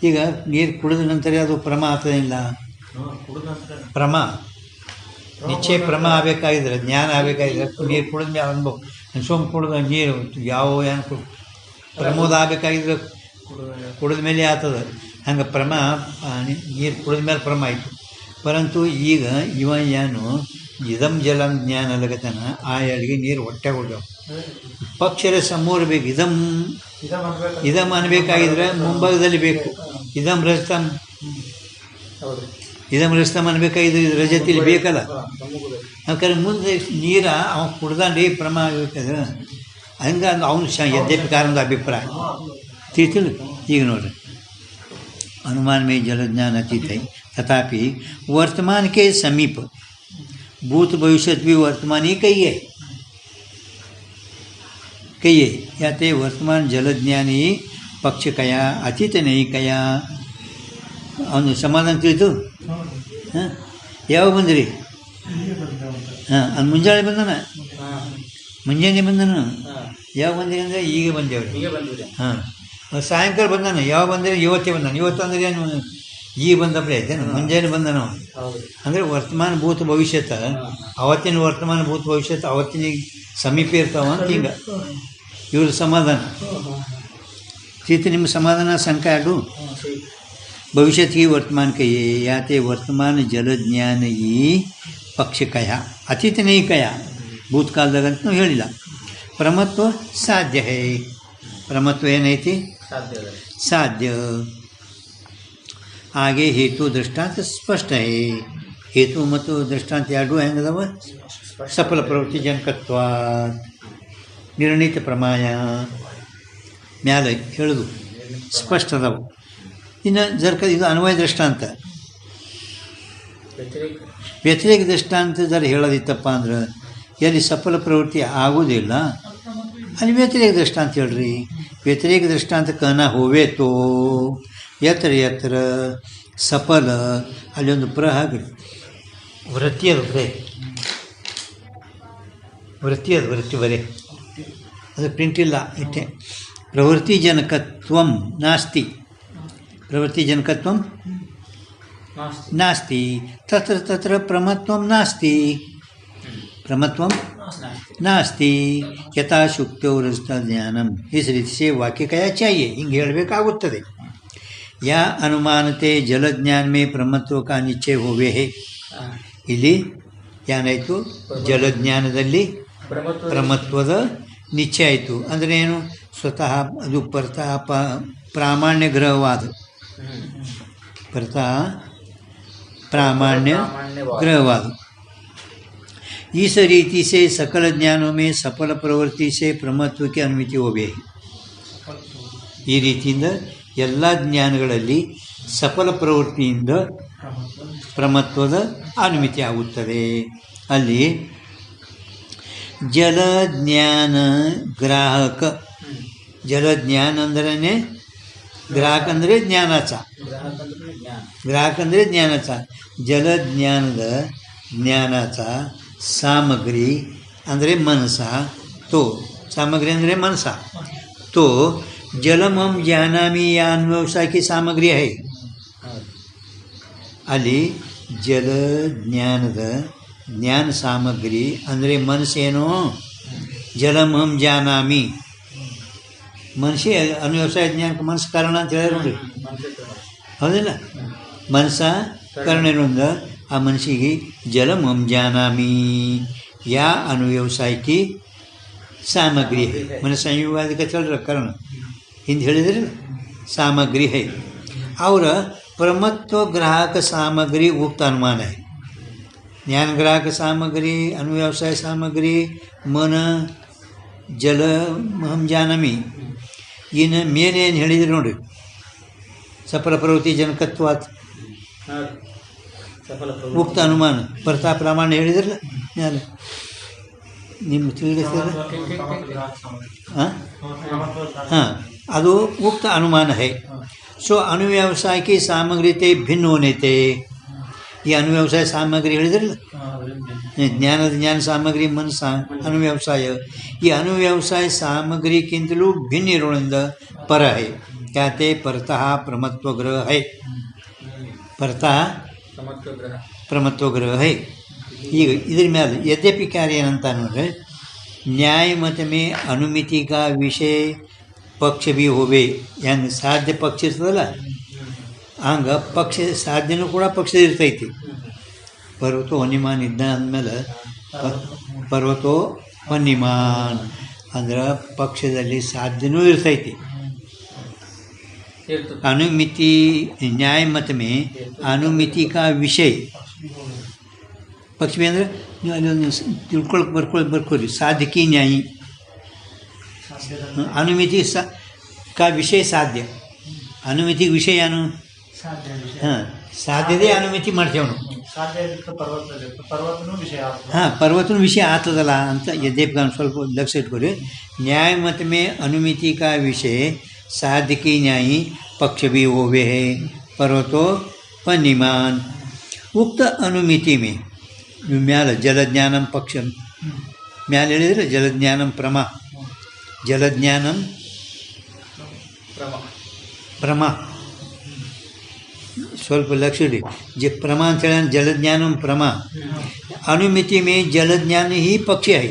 Speaker 1: ಈಗ ನೀರು ಕುಡಿದ ನಂತರ ಅದು ಪ್ರಮ ಆಗ್ತದಿಲ್ಲ. ಪ್ರಮ ನಿಶ್ಚಯ ಪ್ರಮ ಆಗಬೇಕಾಗಿದ್ರೆ, ಜ್ಞಾನ ಆಗಬೇಕಾಗಿದ್ರೆ ನೀರು ಕುಡಿದ ಮೇಲೆ ಅನುಭವ. ಸೋಮ್ ಕುಡಿದ ನೀರು ಯಾವ ಏನು ಪ್ರಮೋದ ಆಗಬೇಕಾಗಿದ್ರೆ ಕುಡಿದ ಮೇಲೆ ಆಗ್ತದೆ. ಹಂಗೆ ಪ್ರಮ ನೀರು ಕುಡಿದ ಮೇಲೆ ಪ್ರಮ ಆಯಿತು. ಪರಂತು ಈಗ ಇವ ಏನು ಇದಂ ಜಲಂ ಜ್ಞಾನ ಅಲ್ಲಗತಾನ. ಆ ಎಳಿಗೆ ನೀರು ಹೊಟ್ಟೆ ಹೋಗ್ಯಾವ. ಪಕ್ಷರ ಸಮೂರ ಬೇಕು. ಇದಂ ಅನ್ಬೇಕಾಗಿದ್ರೆ ಮುಂಭಾಗದಲ್ಲಿ ಬೇಕು. ಇದಂ ರಜತಂ ಅನ್ಬೇಕಾಗಿದ್ರೆ ಇದು ರಜತಿಲಿ ಬೇಕಲ್ಲ. ಯಾಕಂದ್ರೆ ಮುಂದೆ ನೀರ ಅವ ಕುಡ್ದಾಂಡಿ ಪ್ರಮ ಆಗಬೇಕಾದ್ರೆ ಹಂಗೆ ಅವನು ಯದ್ಯಪಿಕಾರಂದ ಅಭಿಪ್ರಾಯ ತಿಳಿತಿಲ್ಲ. ಈಗ ನೋಡ್ರಿ, अनुमान में जल ज्ञान अतीत है, तथापि वर्तमान के समीप भूत भविष्य भी वर्तमान ही कहिए या ते वर्तमान जल ज्ञान ही पक्ष कया अतीत नहीं कया. ಅವನು ಸಮಾಧಾನ ತಿಳಿತು. ಹಾಂ, ಯಾವಾಗ ಬಂದ್ರಿ? ಹಾಂ ಅದು ಮುಂಜಾನೆ ಬಂದನ,
Speaker 3: ಹಾಂ
Speaker 1: ಮುಂಜಾನೆ ಬಂದನು.
Speaker 3: ಹಾಂ
Speaker 1: ಯಾವಾಗ ಬಂದಿರಿ ಅಂದರೆ ಈಗ ಬಂದೇವ್ರಿ.
Speaker 3: ಹೀಗೆ ಬಂದಿದೆ.
Speaker 1: ಹಾಂ ಸಾಯಂಕಾಲ ಬಂದಾನ. ಯಾವಾಗ ಬಂದರೆ ಇವತ್ತೇ ಬಂದಾನ. ಇವತ್ತು ಅಂದರೆ ಏನು ಈಗ ಬಂದಪ್ಪ ಐತೆ, ಮುಂಜಾನೆ ಬಂದಾನ ಅವನು.
Speaker 3: ಹೌದು.
Speaker 1: ಅಂದರೆ ವರ್ತಮಾನ ಭೂತ ಭವಿಷ್ಯತ, ಅವತ್ತಿನ ವರ್ತಮಾನ ಭೂತ ಭವಿಷ್ಯತ್ ಅವತ್ತಿನ ಸಮೀಪ ಇರ್ತಾವ ಅಂತ ಹಿಂಗೆ ಇವ್ರ ಸಮಾಧಾನ. सीते निम समाधान शंका आडू भविष्य की वर्तमान कहिए याते वर्तमान जल ज्ञान ही पक्ष कया अतीत नहीं कया भूतकालदगंत ಹೇಳಿಲ್ಲ. प्रमत्व साध्य है. प्रमत्व ಏನೈತಿ? साध्य. आगे हेतु दृष्टांत स्पष्ट है. हेतु ಮತ್ತು दृष्टांत ಎರಡು ಹೆಂಗದವ? सफल प्रवृत्ति जनकत्वात् निर्णीत प्रमाण ಮ್ಯಾಲೆ ಹೇಳೋದು ಸ್ಪಷ್ಟ ಅದಾವು. ಇನ್ನು ಜರ್ಕ ಇದು ಅನ್ವಯ ದೃಷ್ಟಾಂತ. ವ್ಯತಿರೇಕ ದೃಷ್ಟಾಂತ ಜರ ಹೇಳೋದಿತ್ತಪ್ಪ ಅಂದ್ರೆ ಎಲ್ಲಿ ಸಫಲ ಪ್ರವೃತ್ತಿ ಆಗೋದಿಲ್ಲ ಅಲ್ಲಿ ವ್ಯತಿರೇಕ ದೃಷ್ಟಾಂತ ಹೇಳ್ರಿ. ವ್ಯತಿರೇಕ ದೃಷ್ಟಾಂತ ಕನ ಹೋವೇತೋ ಯತ್ರ ಯತ್ರ ಸಫಲ ಅಲ್ಲಿ ಒಂದು ಪ್ರ ಹಾಕಿ ವೃತ್ತಿ ಅದು ಬರೇ ವೃತ್ತಿ ಅದು ವೃತ್ತಿ ಬರೇ ಅದು ಪ್ರಿಂಟ್ ಇಲ್ಲ ಇಟ್ಟೆ. प्रवृत्तिजनकत्वं नास्ति. प्रवृत्तिजनकत्वं नास्ति. तत्र तत्र प्रमत्वं नास्ति. प्रमत्वं नास्ति. यथा शुक्तो रजतज्ञानम् इस रीति से वाक्य कया चाहिए ಹಿಂಗೆ ಹೇಳಬೇಕಾಗುತ್ತದೆ. या अनुमानते जलज्ञान में प्रमत्व का निश्चय होवे है. ಇಲ್ಲಿ ಏನಾಯಿತು? ಜಲಜ್ಞಾನದಲ್ಲಿ ಪ್ರಮತ್ವದ ನಿಶ್ಚಯ ಆಯಿತು. ಅಂದರೆ ಏನು? ಸ್ವತಃ ಅದು ಪರತಃ ಪ್ರಾಮಾಣ್ಯ ಗ್ರಹವಾದ ಪರತಃ प्रामाण्य ग्रहवाद. इस रीति से सकल ज्ञानों में सफल प्रवृत्ति से प्रमत्व की अनुमति होवे. ಈ ರೀತಿಯಿಂದ ಎಲ್ಲ ಜ್ಞಾನಗಳಲ್ಲಿ ಸಫಲ ಪ್ರವೃತ್ತಿಯಿಂದ ಪ್ರಮತ್ವದ ಅನುಮತಿ ಆಗುತ್ತದೆ. ಅಲ್ಲಿ ಜಲಜ್ಞಾನ ಗ್ರಾಹಕ. ಜಲಜ್ಞಾನ अंदरने ग्राहक ಅಂದರೆ ಜ್ಞಾನಾಚ. ग्राहक ಅಂದರೆ ಜ್ಞಾನಾಚ. ಜಲಜ್ಞಾನದ ಜ್ಞಾನಾಚ ಸಾಮಗ್ರಿ ಅಂದರೆ ಮನಸ. तो सामग्री ಅಂದರೆ ಮನಸ. तो जलम हम जानामी या अनुभवसा की सामग्री है. ಅಲ್ಲಿ ಜಲ ಜ್ಞಾನದ ಜ್ಞಾನ ಸಾಮಗ್ರಿ ಅಂದರೆ ಮನಸ್ಸೇನೋ. ಜಲಂ ಹಂ ಜಾನಾಮಿ ಮನುಷ್ಯ ಅನುವ್ಯವಸಾಯ ಜ್ಞಾನಕ್ಕೆ ಮನಸ್ಸು ಕಾರಣ ಅಂತ ಹೇಳಿದ್ರು ನೋಡ್ರಿ. ಹೌದಿಲ್ಲ? ಮನಸ್ಸ ಕಾರಣ ಏನು ಅಂದ್ರೆ ಆ ಮನಸ್ಸಿಗೆ ಜಲಂ ಹಂ ಜಾನಾಮಿ ಯಾ ಅನುವ್ಯವಸಾಯಕ್ಕೆ ಸಾಮಗ್ರಿ है. मन संयोगादिक चल रहा कारण हिंद ಹೇಳಿದ್ರೆ सामग्री है. और प्रमत्व ग्राहक सामग्री उक्त अनुमान है. ज्ञान ग्राहक सामग्री अनुव्यवसाय सामग्री मन जल हम ಜಾನಮಿ ಇನ್ನು ಮೇನೇನು ಹೇಳಿದ್ರು ನೋಡ್ರಿ. ಸಫಲ ಪ್ರವೃತ್ತಿ ಜನಕತ್ವಾತ್ ಉಕ್ತ ಅನುಮಾನ ಪರತಾ ಪ್ರಮಾಣ ಹೇಳಿದ್ರಲ್ಲ ಜ್ಞಾನ ನಿಮ್ಮ ತಿಳಿಸಿದ್ರೆ ಹಾಂ ಅದು उक्त अनुमान है. सो अनुव्यवसाय की सामग्री ते भिन्न होने थे. ये अनुव्यवसाय सामग्री ಹೇಳಿದ್ರಲ್ಲ ಜ್ಞಾನದ ಜ್ಞಾನ ಸಾಮಗ್ರಿ ಮನಸ್ಸ ಅನುವ್ಯವಸಾಯ. ಈ ಅನುವ್ಯವಸಾಯ ಸಾಮಗ್ರಿಗಿಂತಲೂ ಭಿನ್ನ ಇರೋದ್ರಿಂದ ಪರ है. ಯಾತೆ ಪರತಃ ಪ್ರಮತ್ವ ಗ್ರಹ है. ಪರತಃ ಪ್ರಮತ್ವ ಗ್ರಹ है. ಈಗ ಇದ್ರ ಮೇಲೆ ಯದ್ಯಪಿ ಕಾರ್ಯ ಏನಂತ ಅಂದರೆ ನ್ಯಾಯ ಮತ ಮೇ ಅನುಮಿತಿ ಕಾ ವಿಷಯ ಪಕ್ಷ ಭೀ ಹೋವೆ. ಹೆಂಗೆ ಸಾಧ್ಯ ಪಕ್ಷ ಇರ್ತದಲ್ಲ ಹಂಗೆ ಪಕ್ಷ ಸಾಧ್ಯನೂ ಕೂಡ ಪಕ್ಷ ಇರ್ತೈತಿ. ಪರ್ವತೋ ವನ್ಯಮಾನ್ ಇದ್ದ ಅಂದಮೇಲೆ ಪರ್ವತೋ ವನ್ಯಮಾನ್ ಅಂದ್ರೆ ಪಕ್ಷದಲ್ಲಿ ಸಾಧ್ಯನೂ ಇರ್ತೈತಿ. अनुमिति न्याय मत में अनुमिति का विषय पक्ष में ಅಂದರೆ ನೀವು ಅಲ್ಲಿ ತಿಳ್ಕೊಳಕ್ಕೆ ಬರ್ಕೊಳ್ಳಿ ಸಾಧ್ಯಕಿ ನ್ಯಾಯಿ ಅನುಮಿತಿ का विषय साध्य. अनुमिति विषय ಏನು? ಹಾಂ ಸಾಧ್ಯತೆ ಅನುಮಿತಿ ಮಾಡ್ತೇವೆ ನಾವು. ಹಾಂ ಪರ್ವತನ ವಿಷಯ ಆಗ್ತದಲ್ಲ ಅಂತ ಯದ್ಯಪ್ ಸ್ವಲ್ಪ ಲಕ್ಷ ಇಟ್ಕೊರಿ. ನ್ಯಾಯ ಮತ ಮೇ ಅನುಮಿತಿ का विषय साध्य की न्यायी पक्ष भी होवे है. पर्वतो वन्यमान उक्त अनुमिति में ನೀವು ಮ್ಯಾಲ ಜಲಜ್ಞಾನಂ ಪಕ್ಷಂ ಮ್ಯಾಲ ಹೇಳಿದರೆ ಜಲಜ್ಞಾನಂ ಜಲಜ್ಞಾನಂ ಪ್ರಮ ಸ್ವಲ್ಪ ಲಕ್ಷ ಇಡಿ ಪ್ರಮ ಅಂತೇಳಿ ಜಲಜ್ಞಾನಂ ಪ್ರಮ अनुमिति में जलज्ञान ही पक्ष है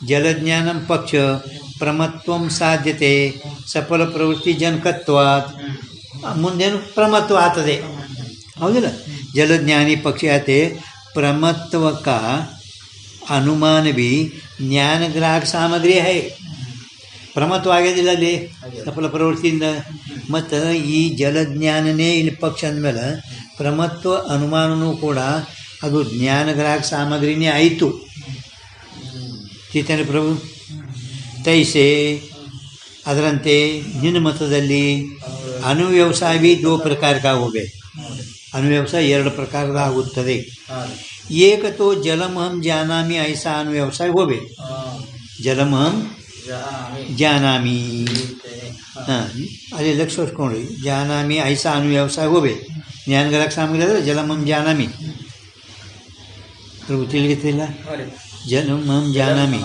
Speaker 1: जलज्ञानम पक्ष प्रमत्वं साध्यते सफल प्रवृत्ति जनकत्वात् ಮುಂದೇನು ಪ್ರಮತ್ವ ಆಗ್ತದೆ ಹೌದಿಲ್ಲ जलज्ञानी पक्ष आते प्रमत्व का अनुमान भी ज्ञान ग्राहक सामग्री है ಪ್ರಮತ್ವ ಆಗೋದಿಲ್ಲ ಅಲ್ಲಿ ಸಫಲ ಪ್ರವೃತ್ತಿಯಿಂದ ಮತ್ತು ಈ ಜಲಜ್ಞಾನನೇ ಇಲ್ಲಿ ಪಕ್ಷ ಅಂದಮೇಲೆ ಪ್ರಮತ್ವ ಅನುಮಾನವೂ ಕೂಡ ಅದು ಜ್ಞಾನಗ್ರಾಹಕ ಸಾಮಗ್ರಿನೇ ಆಯಿತು ಚೈತನ್ಯ ಪ್ರಭು ತೈಸೆ ಅದರಂತೆ ನಿನ್ನ ಮತದಲ್ಲಿ ಅನುವ್ಯವಸಾಯ भी दो प्रकार का होवे ಅನುವ್ಯವಸಾಯ ಎರಡು ಪ್ರಕಾರದ ಆಗುತ್ತದೆ ಏಕ ತೋ ಜಲಮಹಂ ಜಾನಾಮಿ ಐಸಾ ಅನುವ್ಯವಸಾಯ ಹೋವೆ ಜಲಮಹಂ ಜಾನಾಮಿ ಹಾಂ ಅಲ್ಲಿ ಲಕ್ಷ ಹೊಡ್ಕೊಂಡ್ರಿ ಜಾನಾಮಿ ಐಸಾ ಅನುವ್ಯವಸಾಯ ಹೋವೆ ಜ್ಞಾನಗ್ರಾಹಕ ಸಾಮಗ್ರಿ ಆದರೆ ಜಲಮಹಂ ಜಾನಾಮಿ ಪ್ರಭು ತಿಳಿಯುತ್ತಿಲ್ಲ ಜಲಮಹಂ ಜಾನಾಮಿ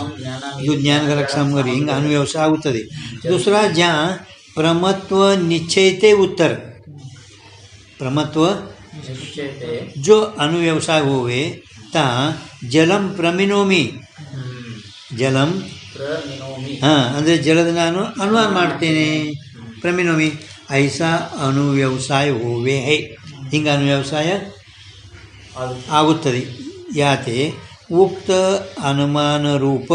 Speaker 1: ಇದು ಜ್ಞಾನಗ್ರಾಹಕ ಸಾಮಗ್ರಿ ಹಿಂಗೆ ಅನುವ್ಯವಸಾಯ ಆಗುತ್ತದೆ दूसरा जहाँ प्रमत्व निश्चयते उत्तर प्रमत्व जो अनुव्यवसाय होवे ता जलम प्रमिनोमि जलम हाँ ಅಂದರೆ ಜಲದ ನಾನು ಅನುಮಾನ ಮಾಡ್ತೇನೆ ಪ್ರಮಿನೋಮಿ ಐಸಾ ಅನುವ್ಯವಸಾಯ ಹೋವೆ ಹೈ ಹಿಂಗೆ ಅನುವ್ಯವಸಾಯ ಆಗುತ್ತದೆ ಯಾತೆ उक्त अनुमान रूप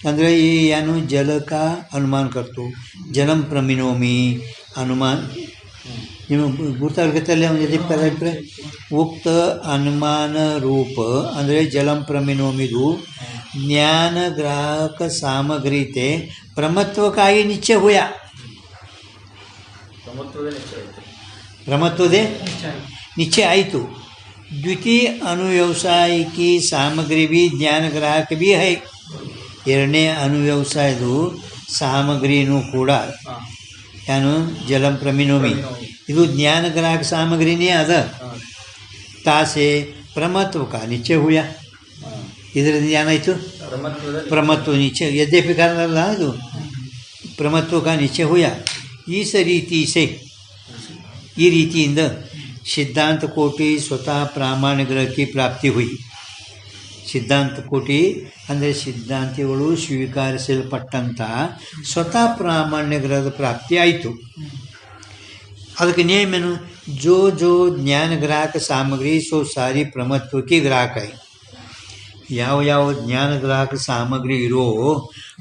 Speaker 1: ಅಂದರೆ ಈ ಏನು ಜಲಕ ಅನುಮಾನ करतो जलम प्रमिनोमि अनुमान ನಿಮಗೆ ಗುರ್ತಾಗತ್ತಲ್ಲ ಅಭಿಪ್ರಾಯ ಉಕ್ತ ಅನುಮಾನ ರೂಪ ಅಂದರೆ ಜಲಂ ಪ್ರಮಿನೋಮಿದು ಜ್ಞಾನ ಗ್ರಾಹಕ ಸಾಮಗ್ರಿತೆ ಪ್ರಮತ್ವಕ್ಕಾಗಿ ನಿಶ್ಚಯ ಹುಯ ಪ್ರಮತ್ವದೇ ನಿಶ್ಚಯ ಆಯಿತು ದ್ವಿತೀಯ ಅನುವ್ಯವಸಾಯಿಕಿ ಸಾಮಗ್ರಿ भी ज्ञान ग्राहक भी है ಎರಡನೇ ಅನುವ್ಯವಸಾಯದು ಸಾಮಗ್ರಿನೂ ಕೂಡ ಏನು ಜಲಂ ಪ್ರಮಿನೋಮಿ ಇದು ಜ್ಞಾನ ಗ್ರಾಹಕ ಸಾಮಗ್ರಿನೇ ಅದ ತಾಸೆ ಪ್ರಮತ್ವಕ ನಿಶ್ಚಯ ಹುಯ ಇದರಿಂದ ಏನಾಯಿತು ಪ್ರಮತ್ವ ನಿಶ್ಚಯ ಯದ್ಯಪಿ ಕಾರಣಲ್ಲ ಇದು ಪ್ರಮತ್ವಕ ನಿಶ್ಚಯ ಹುಯ ಈ ರೀತಿಯಿಂದ ಸಿದ್ಧಾಂತ ಕೋಟಿ ಸ್ವತಃ ಪ್ರಾಮಾಣಿಕ ಗ್ರಹಕ್ಕೆ ಪ್ರಾಪ್ತಿ ಹುಯಿ ಸಿದ್ಧಾಂತ ಕೋಟಿ ಅಂದರೆ ಸಿದ್ಧಾಂತಿಗಳು ಸ್ವೀಕರಿಸಲ್ಪಟ್ಟಂಥ ಸ್ವತಃ ಪ್ರಾಮಾಣ್ಯ ಗ್ರಹದ ಪ್ರಾಪ್ತಿ ಆಯಿತು ಅದಕ್ಕೆ ನಿಯಮೇನು जो जो ज्ञान ग्राहक सामग्री सो सारी प्रमत्व की ग्राहक है ಯಾವ ಯಾವ ಜ್ಞಾನ ಗ್ರಾಹಕ ಸಾಮಗ್ರಿ ಇರೋ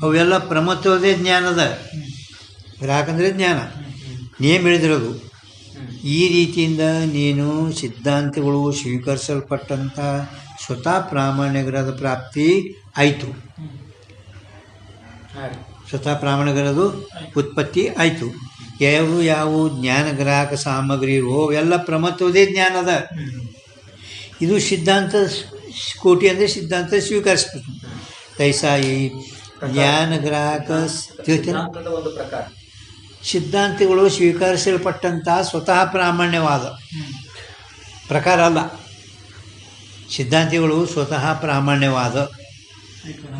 Speaker 1: ಅವೆಲ್ಲ ಪ್ರಮತ್ವದೇ ಜ್ಞಾನದ ಗ್ರಾಹಕ ಅಂದರೆ ಜ್ಞಾನ ನೇಮ್ ಹೇಳಿದಿರೋದು ಈ ರೀತಿಯಿಂದ ನೀನು ಸಿದ್ಧಾಂತಗಳು ಸ್ವೀಕರಿಸಲ್ಪಟ್ಟಂಥ ಸ್ವತಃ ಪ್ರಾಮಾಣ್ಯ ಗ್ರಹದ ಪ್ರಾಪ್ತಿ ಆಯಿತು ಸ್ವತಃ ಪ್ರಾಮಾಣ್ಯ ಗ್ರಹದ ಉತ್ಪತ್ತಿ ಆಯಿತು ಯಾವ ಜ್ಞಾನ ಗ್ರಾಹಕ ಸಾಮಗ್ರಿ ಇರೋ ಅವೆಲ್ಲ ಪ್ರಮತ್ವದೇ ಜ್ಞಾನದ ಇದು ಸಿದ್ಧಾಂತ ಕೋಟಿ ಅಂದರೆ ಸಿದ್ಧಾಂತ ಸ್ವೀಕರಿಸ್ಬೇಕು ತೈಸಾ ಈ ಜ್ಞಾನ ಗ್ರಾಹಕ ಸಿದ್ಧಾಂತಿಗಳು ಸ್ವೀಕರಿಸಲ್ಪಟ್ಟಂಥ ಸ್ವತಃ ಪ್ರಾಮಾಣ್ಯವಾದ ಪ್ರಕಾರ ಅಲ್ಲ ಸಿದ್ಧಾಂತಿಗಳು ಸ್ವತಃ ಪ್ರಾಮಾಣ್ಯವಾದ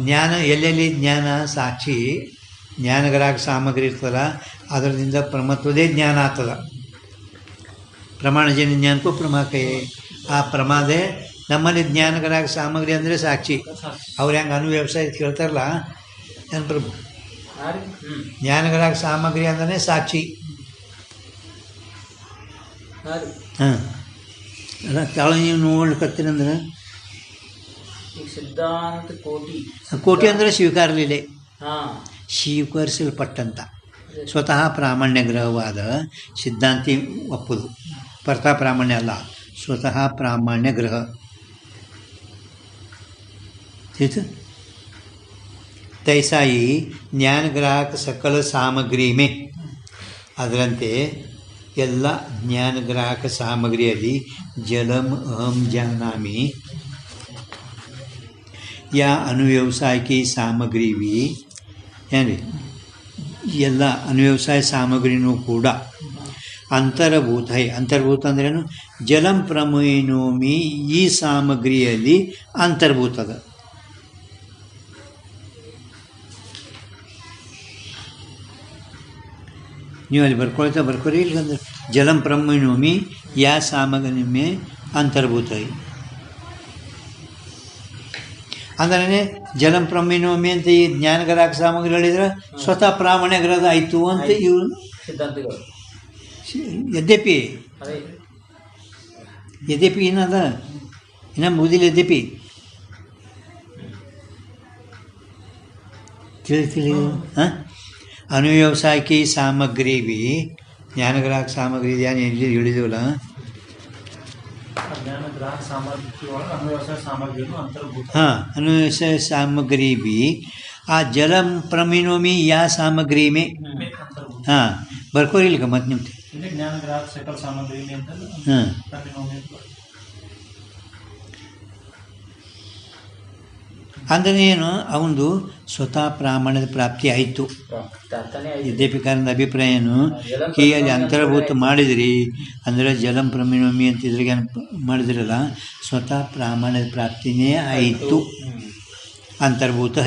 Speaker 1: ಜ್ಞಾನ ಎಲ್ಲೆಲ್ಲಿ ಜ್ಞಾನ ಸಾಕ್ಷಿ ಜ್ಞಾನ ಗ್ರಾಹಕ ಸಾಮಗ್ರಿ ಇರ್ತದಲ್ಲ ಅದರಿಂದ ಪ್ರಮತ್ವದೇ ಜ್ಞಾನ ಆಗ್ತದ ಪ್ರಮಾಣಜನ್ಯ ಜ್ಞಾನಕ್ಕೂ ಪ್ರಮಾಕೆ ಆ ಪ್ರಮಾದೇ ನಮ್ಮಲ್ಲಿ ಜ್ಞಾನ ಗ್ರಾಹಕ ಸಾಮಗ್ರಿ ಅಂದರೆ ಸಾಕ್ಷಿ ಅವ್ರು ಹೆಂಗೆ ಅನುವ್ಯವಸಾಯ ಕೇಳ್ತಾರಲ್ಲ ಏನು ಪ್ರಭು ಜ್ಞಾನ ಗ್ರಾಹಕ ಸಾಮಗ್ರಿ ಅಂದ್ರೆ ಸಾಕ್ಷಿ ಹಾಂ ಅಲ್ಲ ತಾಳ ನೀವು ನೋಡ್ಲಿಕ್ಕತ್ತೀರಂದ್ರೆ
Speaker 3: ಸಿದ್ಧಾಂತ
Speaker 1: ಕೋಟಿ ಅಂದರೆ ಸ್ವೀಕಾರಲಿಲ್ಲ ಸ್ವೀಕರಿಸಲ್ಪಟ್ಟಂಥ ಸ್ವತಃ ಪ್ರಾಮಾಣ್ಯ ಗ್ರಹವಾದ ಸಿದ್ಧಾಂತಿ ಒಪ್ಪುದು ಪರ್ತಾ ಪ್ರಾಮಾಣ್ಯ ಅಲ್ಲ ಸ್ವತಃ ಪ್ರಾಮಾಣ್ಯ ಗ್ರಹ ठीक तैसा ही ज्ञान ग्राहक सकल सामग्री में ಅದರಂತೆ ಎಲ್ಲ ಜ್ಞಾನ ಗ್ರಾಹಕ ಸಾಮಗ್ರಿಯಲ್ಲಿ ಜಲಂ ಅಹಂ ಜಾನಾಮಿ या अनुव्यवसाय की सामग्री भी ಏನು ಎಲ್ಲ ಅನುವ್ಯವಸಾಯ ಸಾಮಗ್ರಿನೂ ಕೂಡ ಅಂತರ್ಭೂತ ಅಂತರ್ಭೂತ ಅಂದ್ರೇನು ಜಲಂ ಪ್ರಮೋನೋಮಿ ಈ ಸಾಮಗ್ರಿಯಲ್ಲಿ ಅಂತರ್ಭೂತದ. ನೀವು ಅಲ್ಲಿ ಬರ್ಕೊರಿ ಇಲ್ಲಂದ್ರೆ ಜಲಂ ಪ್ರಮೋನೋಮಿ ಯಾ ಸಾಮಗ್ರಿ ಮೇ ಅಂತರ್ಭೂತ ಅಂದ್ರೆ ಜಲಂ ಪ್ರಮೋನೋಮಿ ಅಂತ ಈ ಜ್ಞಾನಗ್ರಾಹಕ ಸಾಮಗ್ರಿ ಹೇಳಿದ್ರೆ ಸ್ವತಃ ಪ್ರಾಮಾಣ್ಯಗ್ರದ ಆಯಿತು ಅಂತ ಇವರು
Speaker 3: ಸಿದ್ಧಾಂತಗಳು.
Speaker 1: ಯದ್ಯಪಿ ಏನದ ಇನ್ನ ಮುಗಿದಿಲ್ಲ. ಯದ್ಯಪಿ ತಿಳಿ ಹಾಂ ಅನುವ್ಯವಸಾಯಕ್ಕೆ ಸಾಮಗ್ರಿ ಬಿ ಜ್ಞಾನಗ್ರಾಹಕ ಸಾಮಗ್ರಿ ಏನು ಹೇಳಿದವಲ್ಲ
Speaker 2: ಜ್ಞಾನಗ್ರಾಹಕ ಸಾಮಗ್ರಿ ಒಳಗೆ ಅನುವ್ಯವಸಾಯ ಸಾಮಗ್ರಿನೂ ಅಂತರ್ಭೂತ.
Speaker 1: ಹಾಂ ಅನುವ್ಯವಸಾಯ ಸಾಮಗ್ರಿ ಬಿ ಆ ಜಲಂ ಪ್ರಮಿನೋಮಿ ಯಾ ಸಾಮಗ್ರಿ ಮೇ ಹಾಂ ಬರ್ಕೋರಿಲ್ಕ ಮತ್ತೆ ನಿಮ್ಗೆ
Speaker 2: ಜ್ಞಾನಗ್ರಾಹಕ ಸಕಲ ಸಾಮಗ್ರಿ ಅಂತ
Speaker 1: ಹಾಂ ಅಂದರೆ ಏನು ಅವನದು ಸ್ವತಃ ಪ್ರಾಮಾಣ್ಯದ ಪ್ರಾಪ್ತಿ ಆಯಿತು. ಯದ್ಯಪಿಕಾರದ ಅಭಿಪ್ರಾಯ ಏನು ಕೀಯಲ್ಲಿ ಅಂತರ್ಭೂತ ಮಾಡಿದ್ರಿ ಅಂದರೆ ಜಲಂ ಪ್ರಮಿನೋಮಿ ಅಂತ ಇದ್ರಿಗೆ ಮಾಡಿದ್ರಲ್ಲ ಸ್ವತಃ ಪ್ರಾಮಾಣ್ಯದ ಪ್ರಾಪ್ತಿನೇ ಆಯಿತು. ಅಂತರ್ಭೂತ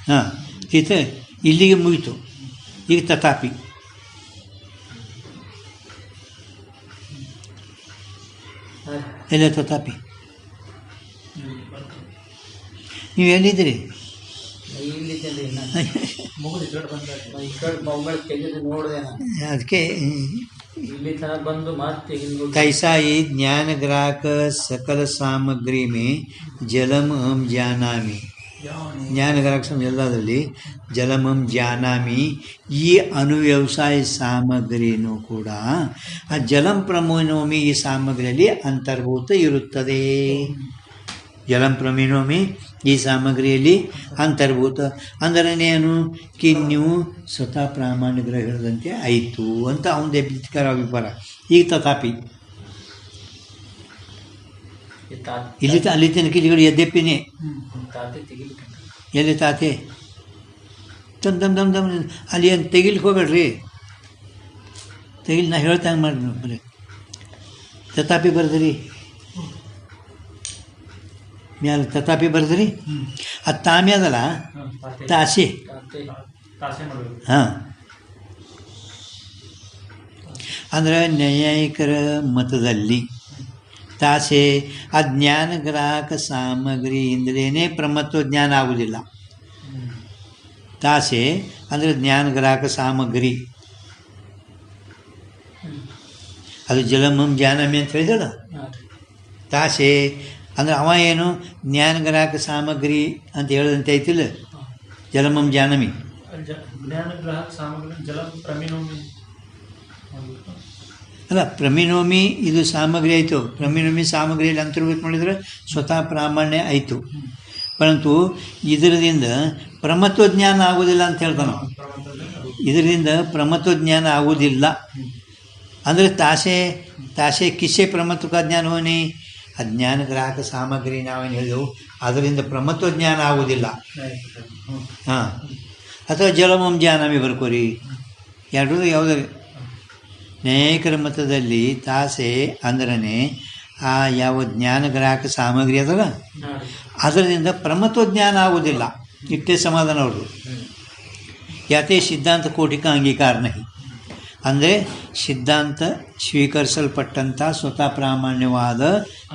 Speaker 1: ಹಾಂ ಈತ ಇಲ್ಲಿಗೆ ಮುಗಿತು. ಈಗ ತಥಾಪಿ ಎಲ್ಲ ತಥಾಪಿ ನೀವು ಎಲ್ಲಿದ್ದೀರಿ? ಅದಕ್ಕೆ कैसा ही ज्ञान ग्राहक सकल सामग्री में जलम हम जानामि ज्ञान ग्राहक ಎಲ್ಲದರಲ್ಲಿ ಜಲಮಂ ಜಾನಾಮಿ ಈ ಅನುವ್ಯವಸಾಯ ಸಾಮಗ್ರಿನೂ ಕೂಡ ಆ ಜಲಂ ಪ್ರಮೋನೋಮಿ ಈ ಸಾಮಗ್ರಿಯಲ್ಲಿ ಅಂತರ್ಭೂತ ಇರುತ್ತದೆ. ಜಲಂ ಪ್ರಮಿನೋಮಿ ಈ ಸಾಮಗ್ರಿಯಲ್ಲಿ ಅಂತರ್ಭೂತ ಅಂದರೆ ಏನು ಕಿ ನೀವು ಸ್ವತಃ ಪ್ರಾಮಾಣ್ಯ ಗ್ರಹ ಹೇಳಿದಂತೆ ಆಯಿತು ಅಂತ ಅವನದೇ ಬಿತ್ಕಾರ ಅಭಿಪ್ರಾಯ. ಈಗ ತಥಾಪಿ ಇಲ್ಲಿ ಅಲ್ಲಿ ತನಕ ಇಲ್ಲಿಗಳು ಯದ್ಯಪಿನೇ ಎಲ್ಲಿ ತಾತೆ ದಮ್ ಅಲ್ಲಿ ಏನು ತೆಗಿಲಿಕ್ಕೆ ಹೋಗ್ಬೇಡ್ರಿ. ತೆಗಿಲಿ ನಾ ಹೇಳ್ತಂಗೆ ಮಾಡಿ ಬರೀ ತಥಾಪಿ ಬರ್ದ್ರಿ ಮ್ಯಾಲ ತಥಾಪಿ ಬರ್ದ್ರಿ. ಅದು ತಾಮ್ಯದಲ್ಲ ತಾಸೆ ಹಾಂ ಅಂದರೆ ನ್ಯಾಯಿಕರ ಮತದಲ್ಲಿ ತಾಸೆ ಆ ಜ್ಞಾನ ಗ್ರಾಹಕ ಸಾಮಗ್ರಿಯಿಂದಲೇ ಪ್ರಮತ್ವ ಜ್ಞಾನ ಆಗುವುದಿಲ್ಲ. ತಾಸೆ ಅಂದರೆ ಜ್ಞಾನ ಗ್ರಾಹಕ ಸಾಮಗ್ರಿ ಅದು ಜಲಮಂ ಜಾನಮಿ ಅಂತ ಹೇಳಿದಳ. ತಾಸೆ ಅಂದರೆ ಅವ ಏನು ಜ್ಞಾನ ಗ್ರಾಹಕ ಸಾಮಗ್ರಿ ಅಂತ ಹೇಳದಂತೆ ಐತಿಲ್ಲ ಜಲಮಂ ಜಾನಮಿ.
Speaker 2: ಜ್ಞಾನ ಗ್ರಾಹಕ ಸಾಮಗ್ರಿ ಜಲಂ ಪ್ರಮಿನೋಮಿ
Speaker 1: ಅಲ್ಲ ಪ್ರಮಿನೋಮಿ ಇದು ಸಾಮಗ್ರಿ ಆಯಿತು. ಪ್ರಮಿನೋಮಿ ಸಾಮಗ್ರಿಯಲ್ಲಿ ಅಂತರ್ಭೂತ ಮಾಡಿದರೆ ಸ್ವತಃ ಪ್ರಾಮಾಣ್ಯ ಆಯಿತು. ಪರಂತು ಇದರಿಂದ ಪ್ರಮತ್ವ ಜ್ಞಾನ ಆಗೋದಿಲ್ಲ ಅಂತ ಹೇಳ್ತಾನೆ. ಇದರಿಂದ ಪ್ರಮತ್ವ ಜ್ಞಾನ ಆಗೋದಿಲ್ಲ ಅಂದರೆ ತಾಸೆ ಕಿಸೆ ಪ್ರಮತ್ವ ಜ್ಞಾನ ಹೋನಿ ಅಜ್ಞಾನ ಗ್ರಾಹಕ ಸಾಮಗ್ರಿ ನಾವೇನು ಹೇಳಿದೆವು ಅದರಿಂದ ಪ್ರಮತ್ವ ಜ್ಞಾನ ಆಗೋದಿಲ್ಲ. ಹಾಂ ಅಥವಾ ಜಲಮಂ ಜಾನಮಿ ಬರ್ಕೋರಿ ಎರಡೂ ಯಾವುದೇ ನ್ಯಾಯಿಕರ ಮತದಲ್ಲಿ ತಾಸೆ ಅಂದ್ರೆ ಆ ಯಾವ ಜ್ಞಾನ ಗ್ರಾಹಕ ಸಾಮಗ್ರಿ ಅದಲ್ಲ ಅದರಿಂದ ಪ್ರಮತ್ವ ಜ್ಞಾನ ಆಗುವುದಿಲ್ಲ. ಇಷ್ಟೇ ಸಮಾಧಾನ ಅವ್ರದ್ದು. ಯಾತೆ ಸಿದ್ಧಾಂತ ಕೋಟಿಕ ಅಂಗೀಕಾರ ನಹಿ ಅಂದರೆ ಸಿದ್ಧಾಂತ ಸ್ವೀಕರಿಸಲ್ಪಟ್ಟಂಥ ಸ್ವತಃ ಪ್ರಾಮಾಣ್ಯವಾದ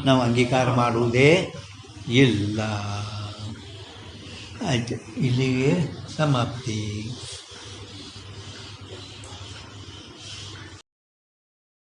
Speaker 1: ನಾವು ಅಂಗೀಕಾರ ಮಾಡುವುದೇ ಇಲ್ಲ. ಆಯಿತು, ಇಲ್ಲಿಗೆ ಸಮಾಪ್ತಿ.